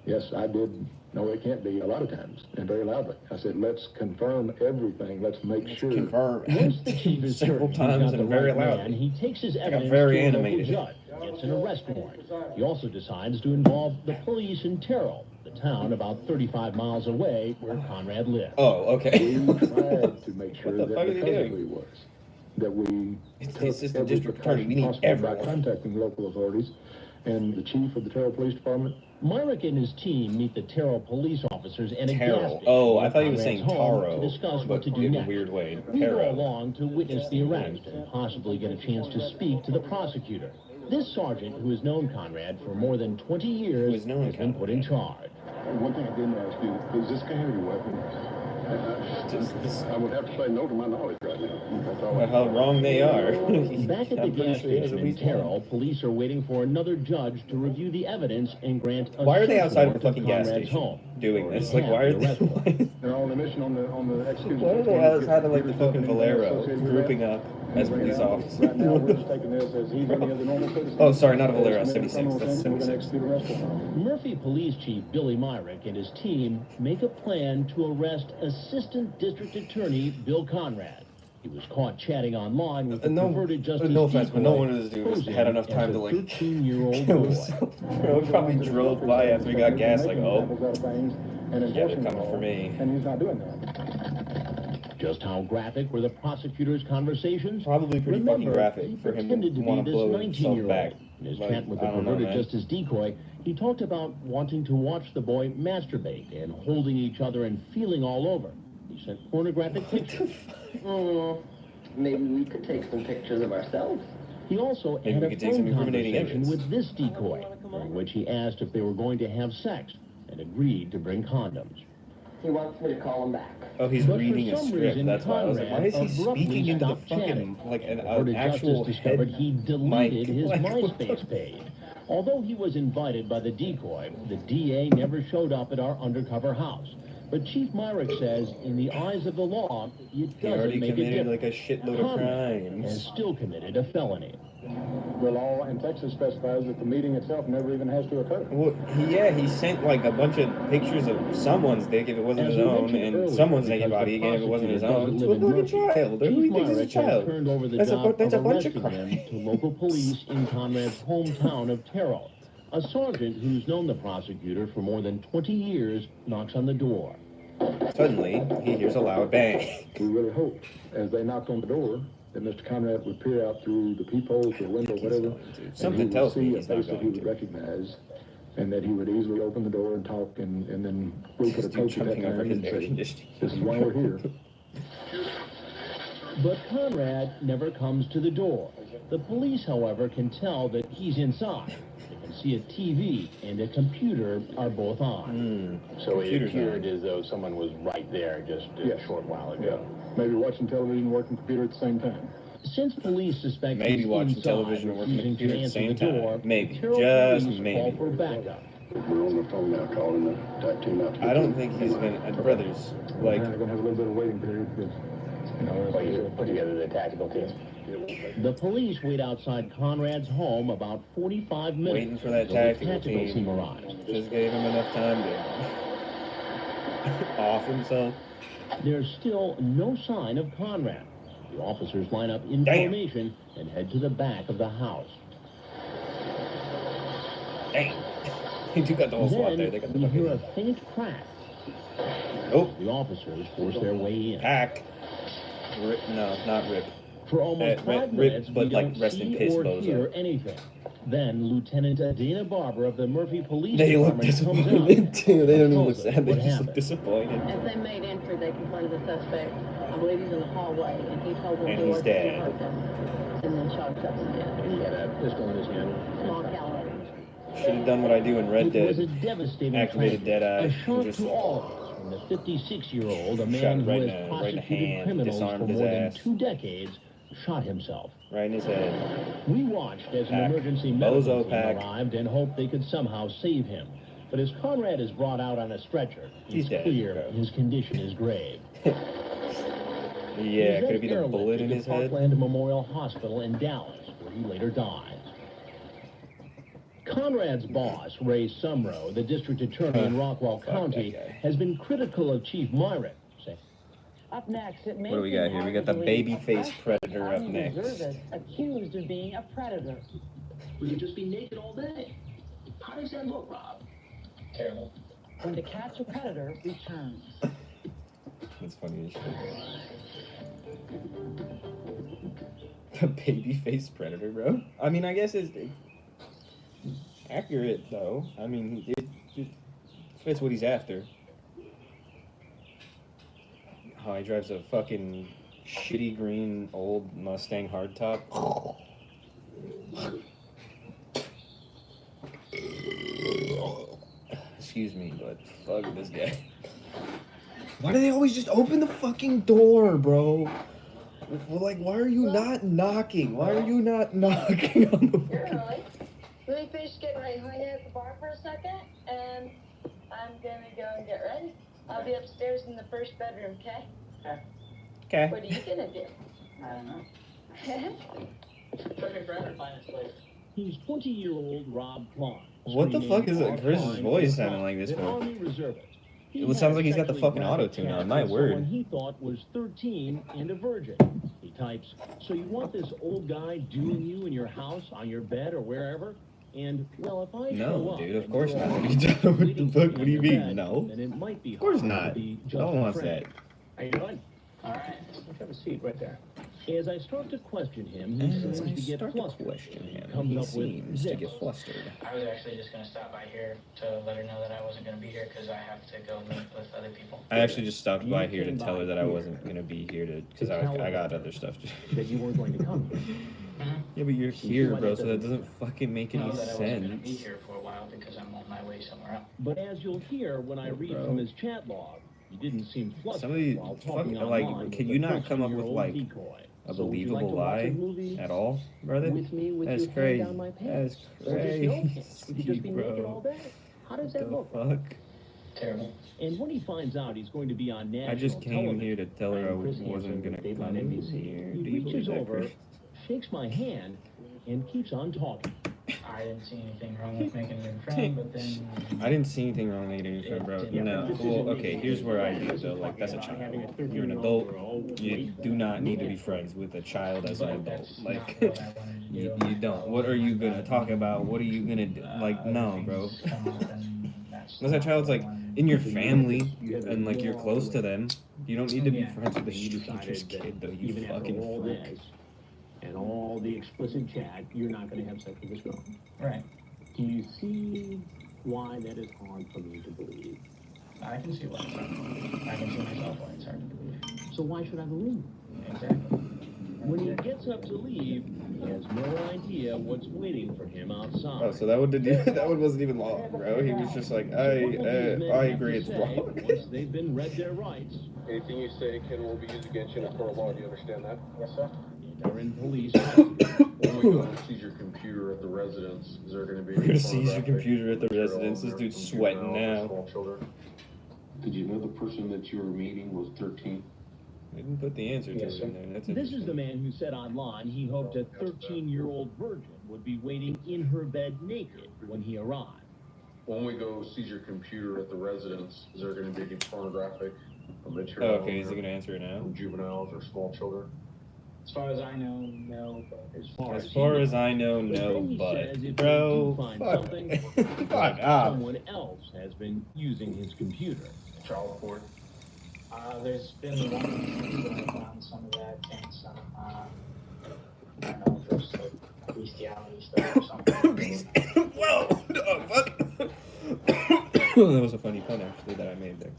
yes, I did know it can't be a lot of times, and very loudly. I said, let's confirm everything. Let's make sure. Confirm. Once the chief is Several certain he's times got and the very right man, loudly. he takes his got evidence very to a local animated. judge, gets an arrest warrant. He also decides to involve the police in Terrell, the town about 35 miles away where Conrad lived. Oh, okay. We tried to make sure What the that fuck is he because doing? of who he was, that we It's the took assistant every district attorney. We need precaution possible by everyone. contacting local authorities and the chief of the Terrell Police Department. Myrick and his team meet the Terrell police officers and a gas Terrell. station Oh, I near thought he was Conrad's saying home Taro, to discuss what but to do in a next. weird way. We go Taro. along to witness the arrest and possibly get a chance to speak to the prosecutor. This sergeant, who has known Conrad for more than 20 years, has been put in charge. One thing I didn't ask you, is this carry weapon? I would have to say no to my knowledge right now. That's all. Well, how wrong they are. Back at the I'm pretty gas sure he has station at in least one. Terrell, police are waiting for another judge to review the evidence and grant a Why are they search outside of a warrant fucking gas Conrad's station home. doing Already this? Like, have why are the arrest warrant. they? They're on a mission on the execution. Why are they outside of like the fucking Valero, grouping up as police officers? Right now, we're just taking this as he's any other normal citizen. Oh, sorry, not a Valero, Committed 76. criminal That's offense, and we're 76. gonna execute arrest warrant. Murphy Police Chief Billy Myrick and his team make a plan to arrest Assistant District Attorney Bill Conrad. He was caught chatting online with the Perverted Justice no offense, but no decoy, one of those dudes posing had enough as time a to like. 13-year-old Bro, boy. we probably drove by after we got gas, like, oh, And yeah, they're coming for me. And he's not doing that. Just how graphic were the prosecutor's conversations? Probably pretty fucking Remember, graphic he for him pretended to to want be to this blow himself 19-year-old. back. In his Like, chat with the I don't know, Perverted man. Justice decoy, he talked about wanting to watch the boy masturbate and holding each other and feeling all over. He sent pornographic pictures. Maybe we could take some pictures of ourselves. He also Maybe had we a could take some phone incriminating conversation evidence. with this decoy, during which he asked if they were going to have sex and agreed to bring condoms. He wants me to call him back. Oh, he's But for reading a some script. reason, That's why I was like, why is he Conrad speaking into the abruptly stopped fucking like an Perverted actual Justice head discovered he deleted his mic? Like, what MySpace page. Although he was invited by the decoy, the DA never showed up at our undercover house. But Chief Myrick says, in the eyes of the law, it He doesn't already make a committed difference. like a shitload of Conrad crimes. has still committed a felony. The law in Texas specifies that the meeting itself never even has to occur. Well, he sent like a bunch of pictures of someone's dick if it wasn't As his we own, mentioned and earlier, someone's naked because body the again if it wasn't his prosecutor own. doesn't To a live in fucking Murphy, child. Who do Chief you think is a Myrick has child? turned over the That's job a of bunch of arresting him crimes. to local police in Conrad's hometown of Terrell. A sergeant who's known the prosecutor for more than 20 years knocks on the door. Suddenly, he hears a loud bang. We really hoped, as they knocked on the door, that Mr. Conrad would peer out through the peephole, through the window, whatever, Something and he tells would me see a he's not face that he going would to. recognize, and that he would easily open the door and talk, and then we could Dude approach at that jumping over time his and air say, conditioning. this is why we're here. But Conrad never comes to the door. The police, however, can tell that he's inside. They can see a TV and a computer are both on. So it appeared as though someone was right there just a short while ago. Maybe watching television, working computer at the same time. Since police suspect Maybe he's watching inside, television and working the refusing computer to at the answer same the door, time. Maybe. Terrell Just police maybe. call for backup. We're on the phone now calling the type 2 not to I don't think he's gonna. Brothers, like. We're going to have a little bit of waiting period because, you know, Well, you put together the tactical team. The police wait outside Conrad's home about 45 minutes. Waiting for that until the tactical team. arrives. Just gave him enough time to off himself. There's still no sign of Conrad. The officers line up in formation and head to the back of the house. Damn. They do got the whole squad there. They got the we hear a fucking. faint crack. Oh. The officers force their way in. Pack. Rip. No, not rip. For almost 5 rip, minutes, but we like don't rest in see piss, or bozo. hear anything. Then Lieutenant Dana Barber of the Murphy Police They look Department comes disappointed out. too. They don't even Tells look us sad. They what just look happened. disappointed. As they made entry, they confronted the suspect. I believe he's in the hallway, and he told them And he he's wasn't dead. going to hurt them. And then shot himself in the head. He had a pistol in his hand. Small caliber. Should have done what I do in Red It was a Dead. devastating Activated tragedy, Deadeye. a shock Just to all of us when the 56-year-old, a shot man who right has in the prosecuted hand, criminals disarmed for his more than ass. 2 decades, shot himself. Right in his head. We watched as an Pack. emergency medical Bozo team pack. arrived and hoped they could somehow save him. But as Conrad is brought out on a stretcher, He's it's dead, clear bro. his condition is grave. Yeah, could it be the Airlifted bullet in to his head? Parkland Memorial Hospital in Dallas, where he later died. Conrad's boss, Ray Sumrow, the district attorney in Rockwell County, has been critical of Chief Myrick, saying, Up next, it may What do we got seem here? We hard got to the believe, baby face but predator up Tommy next. Reservis accused of being a predator. We could just be naked all day. How does that look, Rob? Terrible. When To Catch a Predator returns. That's funny as shit. A baby face predator, bro. I mean, I guess it's accurate though. I mean, it fits what he's after. How he drives a fucking shitty green old Mustang hardtop. Excuse me, but fuck this guy. Why do they always just open the fucking door, bro? Like, why are you not knocking? Why are you not knocking on the You're early. Let me finish getting ready. Hang out at the bar for a second, and I'm gonna go and get ready. I'll be upstairs in the first bedroom, okay? Okay. What are you gonna do? I don't know. Took me forever to find this place. he's 20-year-old Rob Klein. What the fuck is it? Chris's voice sounding like this An for? Army reservist. It sounds like he's got the fucking auto-tune on, my word. Someone he thought was 13 and a virgin. He types, so you want this old guy doing you in your house, on your bed, or wherever? And, well, if I show No, up dude, of and course you're not. all What the fuck? What do you in your mean? bed, No. then it might be Of course hard to not. be just No one a wants friend. that. How you doing? All right. Let's have a seat right there. As I start to question him, he seems to get flustered. Comes He up seems with to this. get flustered. I was actually just going to stop by here to let her know that I wasn't going to be here because I have to go meet with other people. I actually just stopped by here to tell her that I wasn't gonna be here because I got other stuff to. That you weren't going to come here. Yeah, but you're here, bro, so that doesn't fucking make any Know that I wasn't going to be sense. here for a while because I'm on my way somewhere else. But as you'll hear when I read Bro. from his chat log, he didn't seem flustered Somebody, while talking fucking, like, online can with you a not come up with 13-year-old like decoy. a So would you like believable to watch a lie movie at all, brother? with me with That's your hand crazy. down my pants? That's Or just no pants? crazy, We could just be naked all bro. day. How does What that the look? fuck? Terrible. And when he finds out he's going to be on national I just came television, here to tell her I Chris wasn't Hansen, gonna Dave come on NBC, here. he Do you reaches believe that, over, Chris? shakes my hand, and keeps on talking. I didn't see anything wrong with making a new friend, but then I didn't see anything wrong with making a new friend, bro. No. Well, okay, here's where I do, though. Like, that's a child. You're an adult. You do not need to be friends with a child as an adult. Like, you don't. What are you gonna talk about? What are you gonna do? Like, no, bro. Unless that child's, like, in your family, and, like, you're close to them, you don't need to be friends with a stranger's kid, though, you Even after fucking all freak. this and all the explicit chat, you're not going to have sex with this girl. right. Do you see why that is hard for me to believe? I can see why it's hard. I can see myself why it's hard to believe. So why should I believe? Exactly. When he gets up to leave, he has no idea what's waiting for him outside. Oh, so that one didn't. That one wasn't even long, bro. He was just like, I agree, it's wrong. Once they've been read their rights, Anything you say can will be used against you in a court of law. Do you understand that? Yes, sir. they're in police. When we go and seize your computer at the residence, is there going to be? We're gonna seize your computer at the residence. This dude's sweating now. Small children. Did you know the person that you were meeting was 13? I didn't put the answer to Yes, it sir. in there. That's This is the man who said online he hoped a 13-year-old virgin would be waiting in her bed naked when he arrived. When we go seize your computer at the residence, is there going to be any pornographic material? Okay, is he gonna answer it now? From juveniles or small children? As far as I know, no. But As far as I know, no, then he says but if bro, they do find fuck, something, fuck off. someone else has been using his computer. Child porn? There's been one instance where I found some of that and some, I don't know if it's like bestiality stuff or something. Whoa, oh, fuck. That was a funny pun actually that I made there.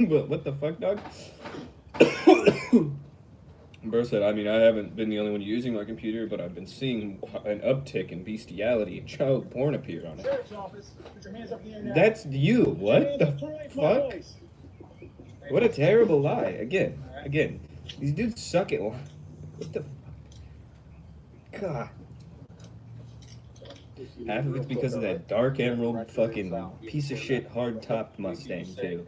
But what the fuck, dog? Bro said, I mean, I haven't been the only one using my computer, but I've been seeing an uptick in bestiality and child porn appear on it. Sheriff's office, put your hands up in the air now. That's you. What the fuck? What a terrible lie. Again, these dudes suck at lying. What the fuck? God. Half of it's because of that dark emerald fucking piece of shit hard-topped Mustang, too.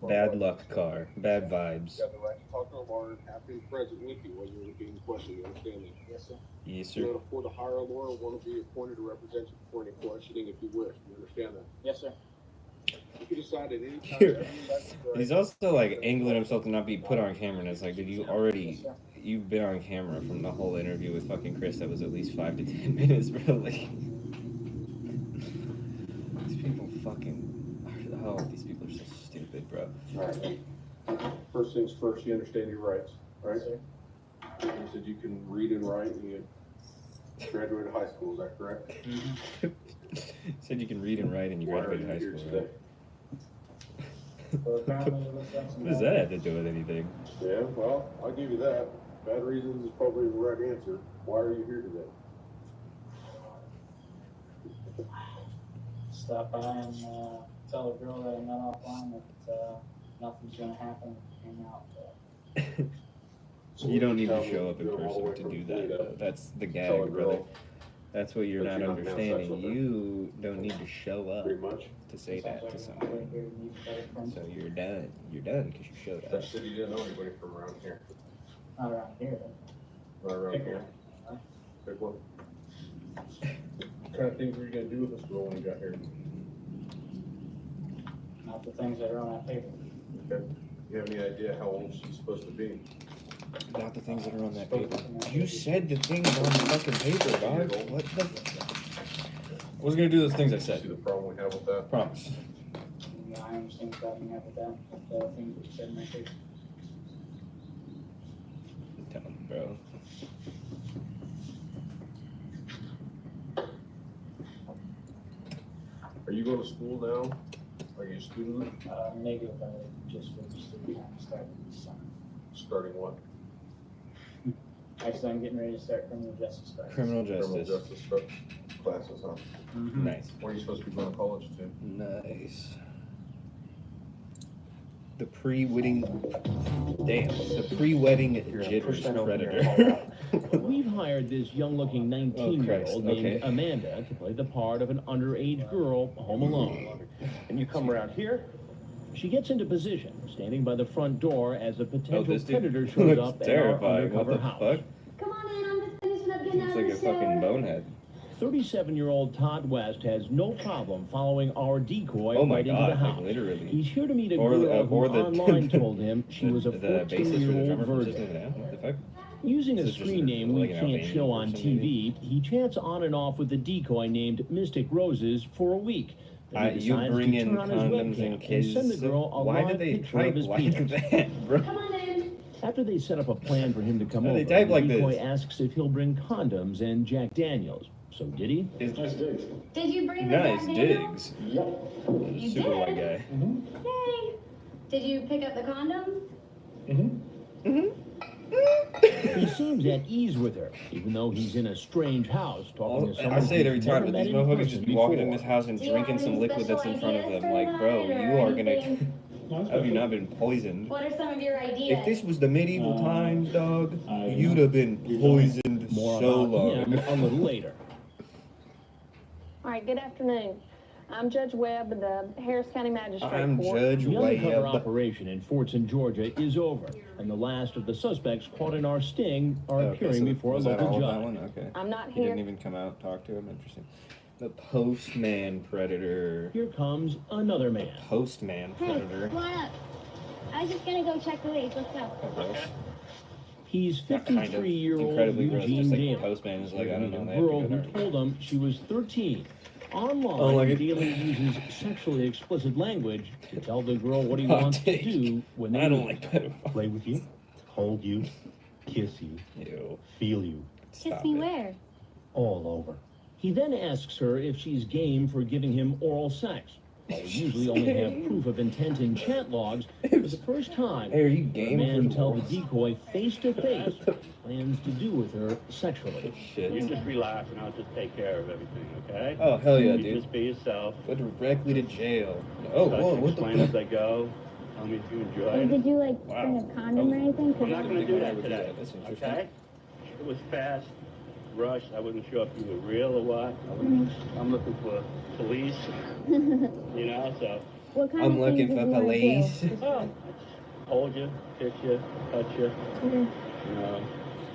Bad luck car. Bad vibes. You have the right to talk to a lawyer and have him present with you while you're being questioned. You understand that? Yes, sir. Yes, You sir. can afford to hire a lawyer, one will be appointed to represent you before any questioning if you wish. You understand that? Yes, sir. You can decide at any time. Here. He's also like angling himself to not be put on camera, and it's like, dude, you've been on camera from the whole interview with fucking Chris that was at least 5 to 10 minutes, bro. Like, these people fucking, oh, these people are so stupid, bro. All right. First things first, you understand your rights, right? You said you can read and write and you graduated high school, is that correct? Said you can read and write and you graduated high school, right? What does that have to do with anything? Yeah, well, I'll give you that. Bad reasons is probably the right answer. Why are you here today? Stop by and tell a girl that I met offline that nothing's gonna happen. Hang out. You don't need to show up in person to do that, though. That's the gag, brother. That's what you're not understanding. You don't need to show up to say that to somebody. So you're done. You're done because you showed up. That city didn't know anybody from around here. Not around here. Not around here. Pick one. What kind of things were you gonna do with this girl when you got here? Not the things that are on that paper. Okay. You have any idea how old she's supposed to be? Not the things that are on that paper. You said the things on the fucking paper, dog. What the? I was gonna do those things I said. See the problem we have with that? Promise. Yeah, I understand what's happening after that. The things that you said in my paper. Tell me, bro. Are you going to school now? Are you a student? Negative, I just registered and started this summer. Starting what? Actually, I'm getting ready to start criminal justice classes. Criminal justice. Criminal justice classes, huh? Nice. Where are you supposed to be going to college to? Nice. The pre-wedding, damn, the pre-wedding jitters predator. We've hired this young-looking 19-year-old named Amanda to play the part of an underage girl home alone. And you come around here. She gets into position, standing by the front door as a potential this dude predator shows looks up at our terrifying. What undercover the house. fuck? Come on in, I'm just finishing up getting Looks out like of a the shower. fucking bonehead. 37-year-old Todd West has no problem following our decoy Oh my right into God, the house. like literally. He's here to meet a Or girl who the online told him she was a the bassist or the 14-year-old drummer from virgin. System of a Down? What the fuck? Using a Is this just screen name we like an can't Albanian show on person, maybe? TV, he chats on and off with the decoy named Mystic Roses for a week. Then he You decides bring to in turn on his condoms webcam and kids. send the girl a Why live did they picture of type his like penis. that, bro? Come on in. After they set up a plan for him to come Why over, do they type the like decoy this? asks if he'll bring condoms and Jack Daniels. So did he? Did you bring the Nice Jack Daniels? digs. You Super did? white guy. Yay! Did you pick up the condoms? He seems at ease with her, even though he's in a strange house talking to someone I say it every he's time, never but these met in motherfuckers person just be walking in before. this house and Do you drinking have some any liquid that's special in front of ideas them. for Like, bro, tonight, you or are gonna. anything? Have you not been poisoned? What are some of your ideas? If this was the medieval times, dog, you'd have been poisoned More so about him long. a little later. All right, good afternoon. I'm Judge Webb of the Harris County Magistrate I'm Court. Judge The undercover Webb. operation in Fortson, Georgia is over, and the last of the suspects caught in our sting are Okay, appearing so before a was that local all of judge. that one? Okay. I'm not He here. didn't even come out, talk to him. Interesting. The postman predator. Here comes another man. Postman Hey, predator. come on up. I was just gonna go check the lease. Let's go. Gross. He's Not kind of 53-year-old incredibly gross, Eugene just like Dale. the postman is like, I don't know, A they have to girl go who there. told him she was 13. Online, Oh, like it- Daly uses sexually explicit language to tell the girl what he Oh, wants to dick. do when they I don't meet. like pedophiles. Play with you, hold you, kiss you, Ew. feel you, Kiss me where? all over. He then asks her if she's game for giving him oral sex. While we usually only have proof of intent in chat logs, for the first time, Hey, are you the game man for tells oral the decoy face to face plans to do with her sexually. Shit. You just relax and I'll just take care of everything, okay? Oh, hell yeah, You dude. just be yourself. Go directly to jail. Oh, Touch whoa, and what the explain as I go. Tell me if you enjoy it. Did you like Wow. bring a condom or anything? I'm not going to do that would do today, that. That's interesting. okay? It was fast, rushed. I wasn't sure if you were real or what. I'm looking for police, you know, so. What kind I'm of looking things did for you wanna police. do? Oh, hold you, kiss you, touch you, Mhm. you know,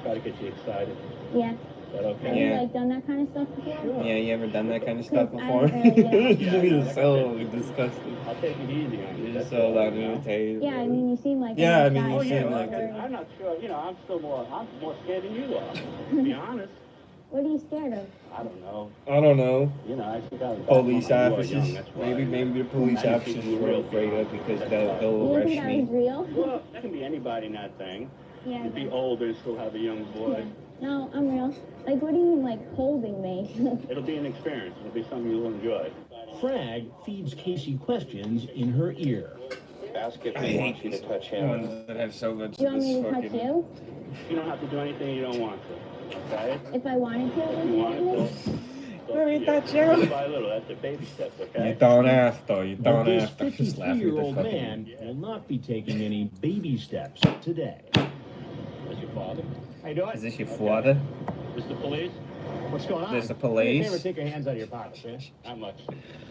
try to get you excited. Yeah. Is that Have okay? you Yeah. like done that kind of stuff before? Yeah, you ever done that kind of stuff I before? don't really You're so disgusting. I'll take it easy on you. You're That's so all, loud you know? in the table. Yeah, I mean, you seem like Yeah, a I mean, nice you Oh, guy. seem yeah, like well, it. I'm not sure, you know, I'm more scared than you are, to be honest. What are you scared of? I don't know. I don't know. You know, I think I was Police when you were officers. young, that's why. Maybe the police I didn't officers think you were were real. afraid of because That's they'll why. You arrest think I was me. real? Well, that can be anybody in that thing. Yeah. You'd be older and still have a young boy. No, I'm real. Like, what do you mean, like, holding me? It'll be an experience. It'll be something you'll enjoy. Frag feeds Casey questions in her ear. Ask if I he hate wants you to these touch him. ones that have so much You want me this to touch fucking... you? You don't have to do anything you don't want to. Okay? If I wanted to, would You you want do it it? to. Let me touch you. Little by little. That's the baby steps, okay? You don't have to. You But don't this have to. Just laugh at the 53-year-old fucking... man will not be taking any baby steps today. That's your father. How you doing? Is this your father? This the police? What's going on? This the Do me a police? favor, take your hands out of your pockets, man. How much?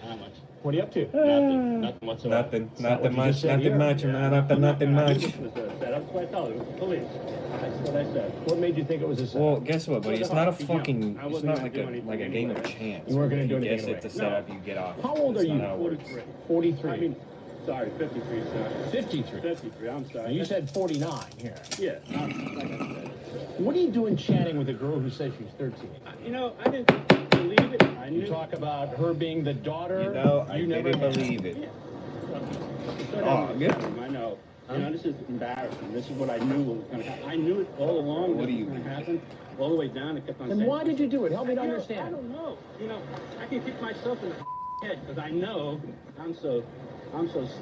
How much? What are you up to? Nothing. Nothing whatsoever. Nothing. not Nothing what you much. just said Nothing here. much, man. Nothing much. This was a setup. That's what I told you. It was the police. That's what I said. What made you think it was a setup? Well, guess what, buddy? It's not a fucking. I It's wasn't not gonna like do a anything like a game of anyway. chance. You weren't gonna If do you anything guess anyway. it to set up, you get off. How old That's are not you? how it works. 43. I mean, sorry, 53, sir. 53. 53, I'm sorry. You said 49 here. Yeah, like I said. What are you doing chatting with a girl who says she's 13? You know, I didn't believe it. I knew. You talk about her being the daughter. You know, I never didn't had. believe it. Yeah. Oh, good. I know. You know, this is embarrassing. This is what I knew was going to happen. I knew it all along. What What do you was going to mean? happen. All the way down, it kept on And saying. why did you do it? Help me to You know, understand. I don't know. You know, I can kick myself in the head because I know I'm so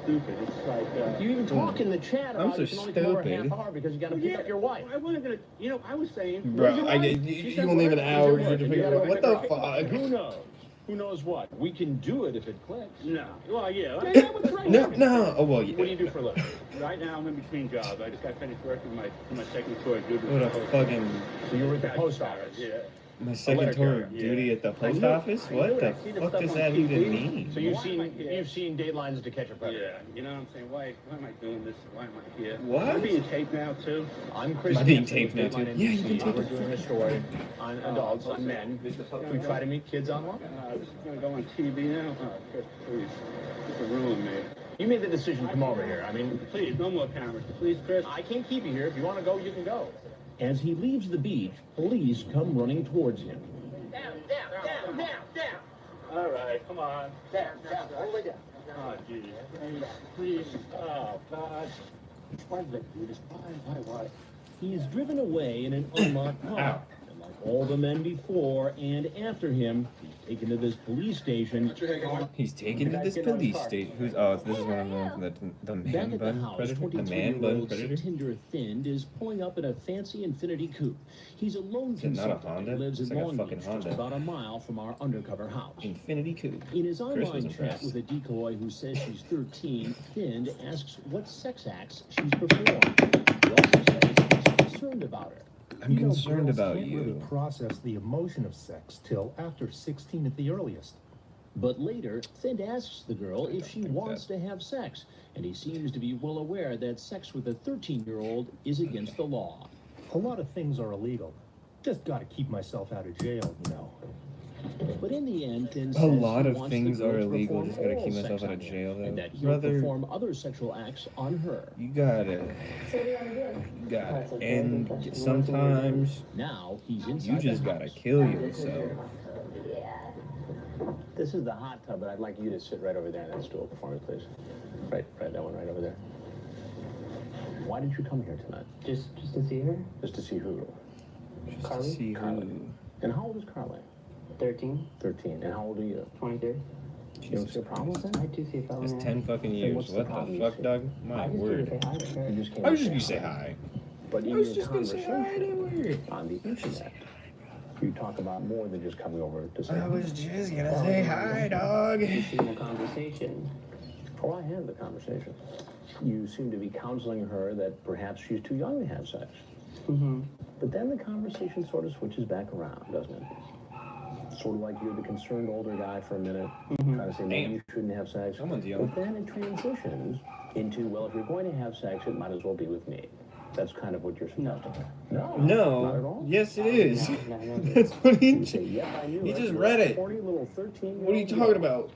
stupid. It's like. You even talk in the chat I'm about so you can only come over a half stupid. hour because you got to pick up your wife. I wasn't gonna. You know, I was saying. Bro, Where's your I wife? get She you said only have an work. hour She said to work. figure You out gotta what the pick her up. fuck. Who knows? Who knows what? We can do it if it clicks. No. Well, yeah. Yeah, yeah, what's right? No. Oh well, What do yeah. you do for a living? Right now, I'm in between jobs. I just got finished working my second choice. What a fucking. So you were at the post office. Yeah. My second tour of duty at the post office? What the fuck does that even mean? So you've seen Datelines to Catch a Predator. Yeah, you know what I'm saying? Why am I doing this? Why am I here? What? Am I being taped now too? I'm Chris. Am I being Hansen taped with now, too? Dateline Yeah, you NBC. can tape We're it. doing a story on adults, on men who try to meet kids online. This is gonna go on TV now? Oh, Chris, please. This is ruining me. You made the decision to come over here. I mean, Please, no more cameras. Please, Chris. I can't keep you here. If you want to go, you can go. As he leaves the beach, police come running towards him. Down. All right, come on. Down, all the way down. Oh, geez. Please. Oh, God. Why did they do this? Why? He is driven away in an unlocked car. And like all the men before and after him, he's taken to this police station. He's taken to this police station. Who's? Oh, this is one of the Back man at the bun house, predator. The man bun 23-year-old predator. Tinder Thind is pulling up in a fancy Infiniti coupe. He's a lone Is it not a consultant Honda? who lives It's in like a Long fucking Beach, just Honda. about a mile from our undercover house. Infinity coupe. In his Chris was online chat impressed. with a decoy who says she's 13, Thind asks what sex acts she's performed. He also says he's concerned about her. I'm concerned girls about can't really you. process the emotion of sex till after 16 at the earliest. But later, Thind asks the girl if she wants to have sex, and he seems to be well aware that sex with a 13-year-old is against the law. A lot of things are illegal. Just gotta keep myself out of jail, you know. But in the end, Thind A says lot he of wants the things girl are to illegal. perform Just gotta oral keep myself sex out of on him, jail, and though. that he'll Brother, perform other sexual acts on her. you gotta end sometimes. Now he's inside You just the gotta house. kill yourself. This is the hot tub, but I'd like you to sit right over there in that stool for me, please. Right, that one right over there. Why did you come here tonight? Just to see her? Just to see who? Just to Carly? see Carly. who. And how old is Carly? 13, 13. And how old are you? 23. You don't see a problem with that? I do see a problem. That's 10 fucking Then years. what's the What problem the you fuck, see? dog? My I just word. came to say hi to her. You just came I was to just gonna say hi. But in I was your just gonna say hi. conversation on the internet, you talk about more than just coming over to say I hi. was just gonna say hi, dog. You see in the conversation. Oh, I had the conversation. You seem to be counseling her that perhaps she's too young to have sex. Mm-hmm. But then the conversation sort of switches back around, doesn't it? Sort of like you're the concerned older guy for a minute, trying to say, maybe you shouldn't have sex. Someone's young. But then it transitions into, well, if you're going to have sex, it might as well be with me. That's kind of what you're suggesting. No. Not at all. Yes, it is. No, That's what You say, yep, I knew he it. just You're read a it. horny little 13-year-old What are you talking girl. about?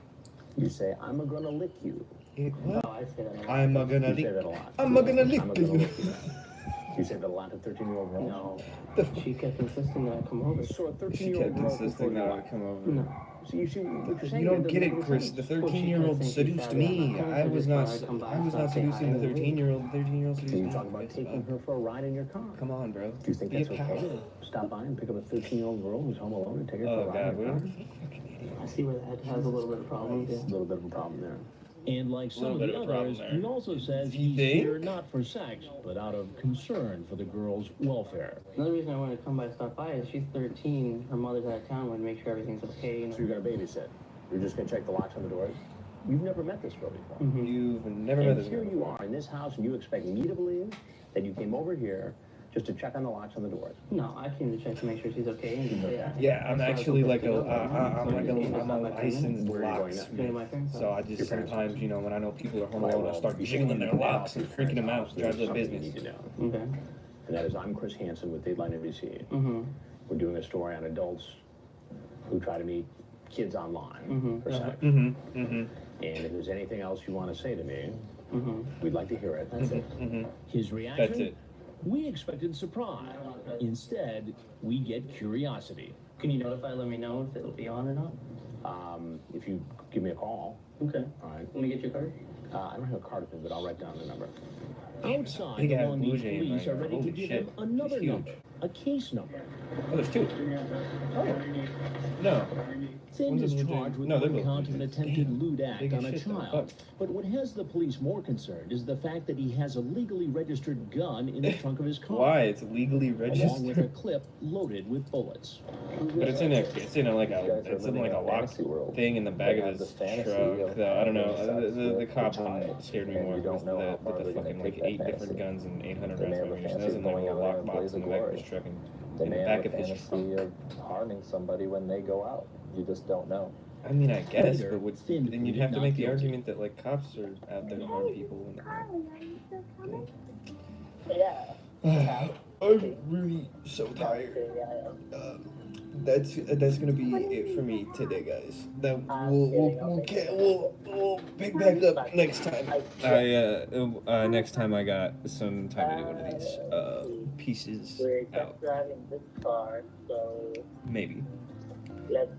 You say, I'm gonna lick you. What? Oh, I say that a lot. I'm a gonna You say lick. that a lot. I'm a gonna lick I'm gonna you. lick you. You say that a lot to 13-year-old girls? No. She kept insisting that I come over. So a She 13-year-old kept girl insisting that I would come over. No. So you see what you're saying? You don't That get doesn't it, make Chris. sense. The Well, she 13-year-old kept saying seduced she's me. out of I was not. I come by, I was not say hi seducing the to her. 13-year-old. 13-year-old So seduced you me. talk about taking her for a ride in your car. Come on, bro. Do you think Be that's a okay? pal. Stop by and pick up a 13-year-old girl who's home alone and take her for Oh a ride God, in your car? I see where that has a little bit of problems. A little bit of a problem there. And like some of Little the bit of a problem others, there. he also says You he's think? here not for sex, but out of concern for the girl's welfare. Another reason I wanted to come by, stop by, is she's 13. Her mother's out of town. Want to make sure everything's okay. You know? So you're gonna babysit. You're just gonna check the locks on the doors. You've never met this girl before. Mm-hmm. You've never met And this here girl. you are in this house, and you expect me to believe that you came over here just to check on the locks on the doors. No, I came to check to make sure she's okay. And she's okay. Yeah, I'm actually like I'm I'm a licensed Where are you going locksmith. now? my parents' So I Your just parents' sometimes, you know, when I know people are home Right, alone, I well, start before jiggling you their go locks out and to your freaking them parents' out, drives house, up there's something business. You need to know. Okay. And that is, I'm Chris Hansen with Dateline NBC. Mm-hmm. We're doing a story on adults who try to meet kids online Mm-hmm. for sex. Mm-hmm. Mm-hmm. And if there's anything else you want to say to me, Mm-hmm. we'd like to hear it. That's it. Mm-hmm. His reaction? That's it. We expected surprise. Instead, we get curiosity. Can you let me know if it'll be on or not? If you give me a call, Okay. all right. Let me get your card. I don't have a card with me, but I'll write down the number. Outside, Big the ass Long Blue Beach Jay in police my are ready to holy give shit. him another He's huge. number, a case number. Oh, there's two. Oh. No. Thind One's is a Blue Jay. charged with No, they're one both count Blue of an Jays. attempted Damn. lewd act Big on as a shit, though. child. Fuck. But what has the police more concerned is the fact that he has a legally registered gun in the trunk of his car. Why? It's legally Along with a registered. clip loaded with bullets. But it's in like a locked thing in the back of his truck. Though I don't know. The cop one scared me more with the fucking like 8 different guns and 800 rounds of ammunition. That was in like a lockbox in the back of his truck, and The in the man back with of his fantasy of harming somebody when they go out. You just don't know. I mean, I guess, Later, but would, it's then you'd indicated have to not make the guilty. argument that like cops are out there to harm people when Yeah. I'm really so tired. That's gonna be it for me today, guys. That we'll pick back up next time. Next time I got some time to do one of these pieces We're out. just driving this car, so Maybe. let's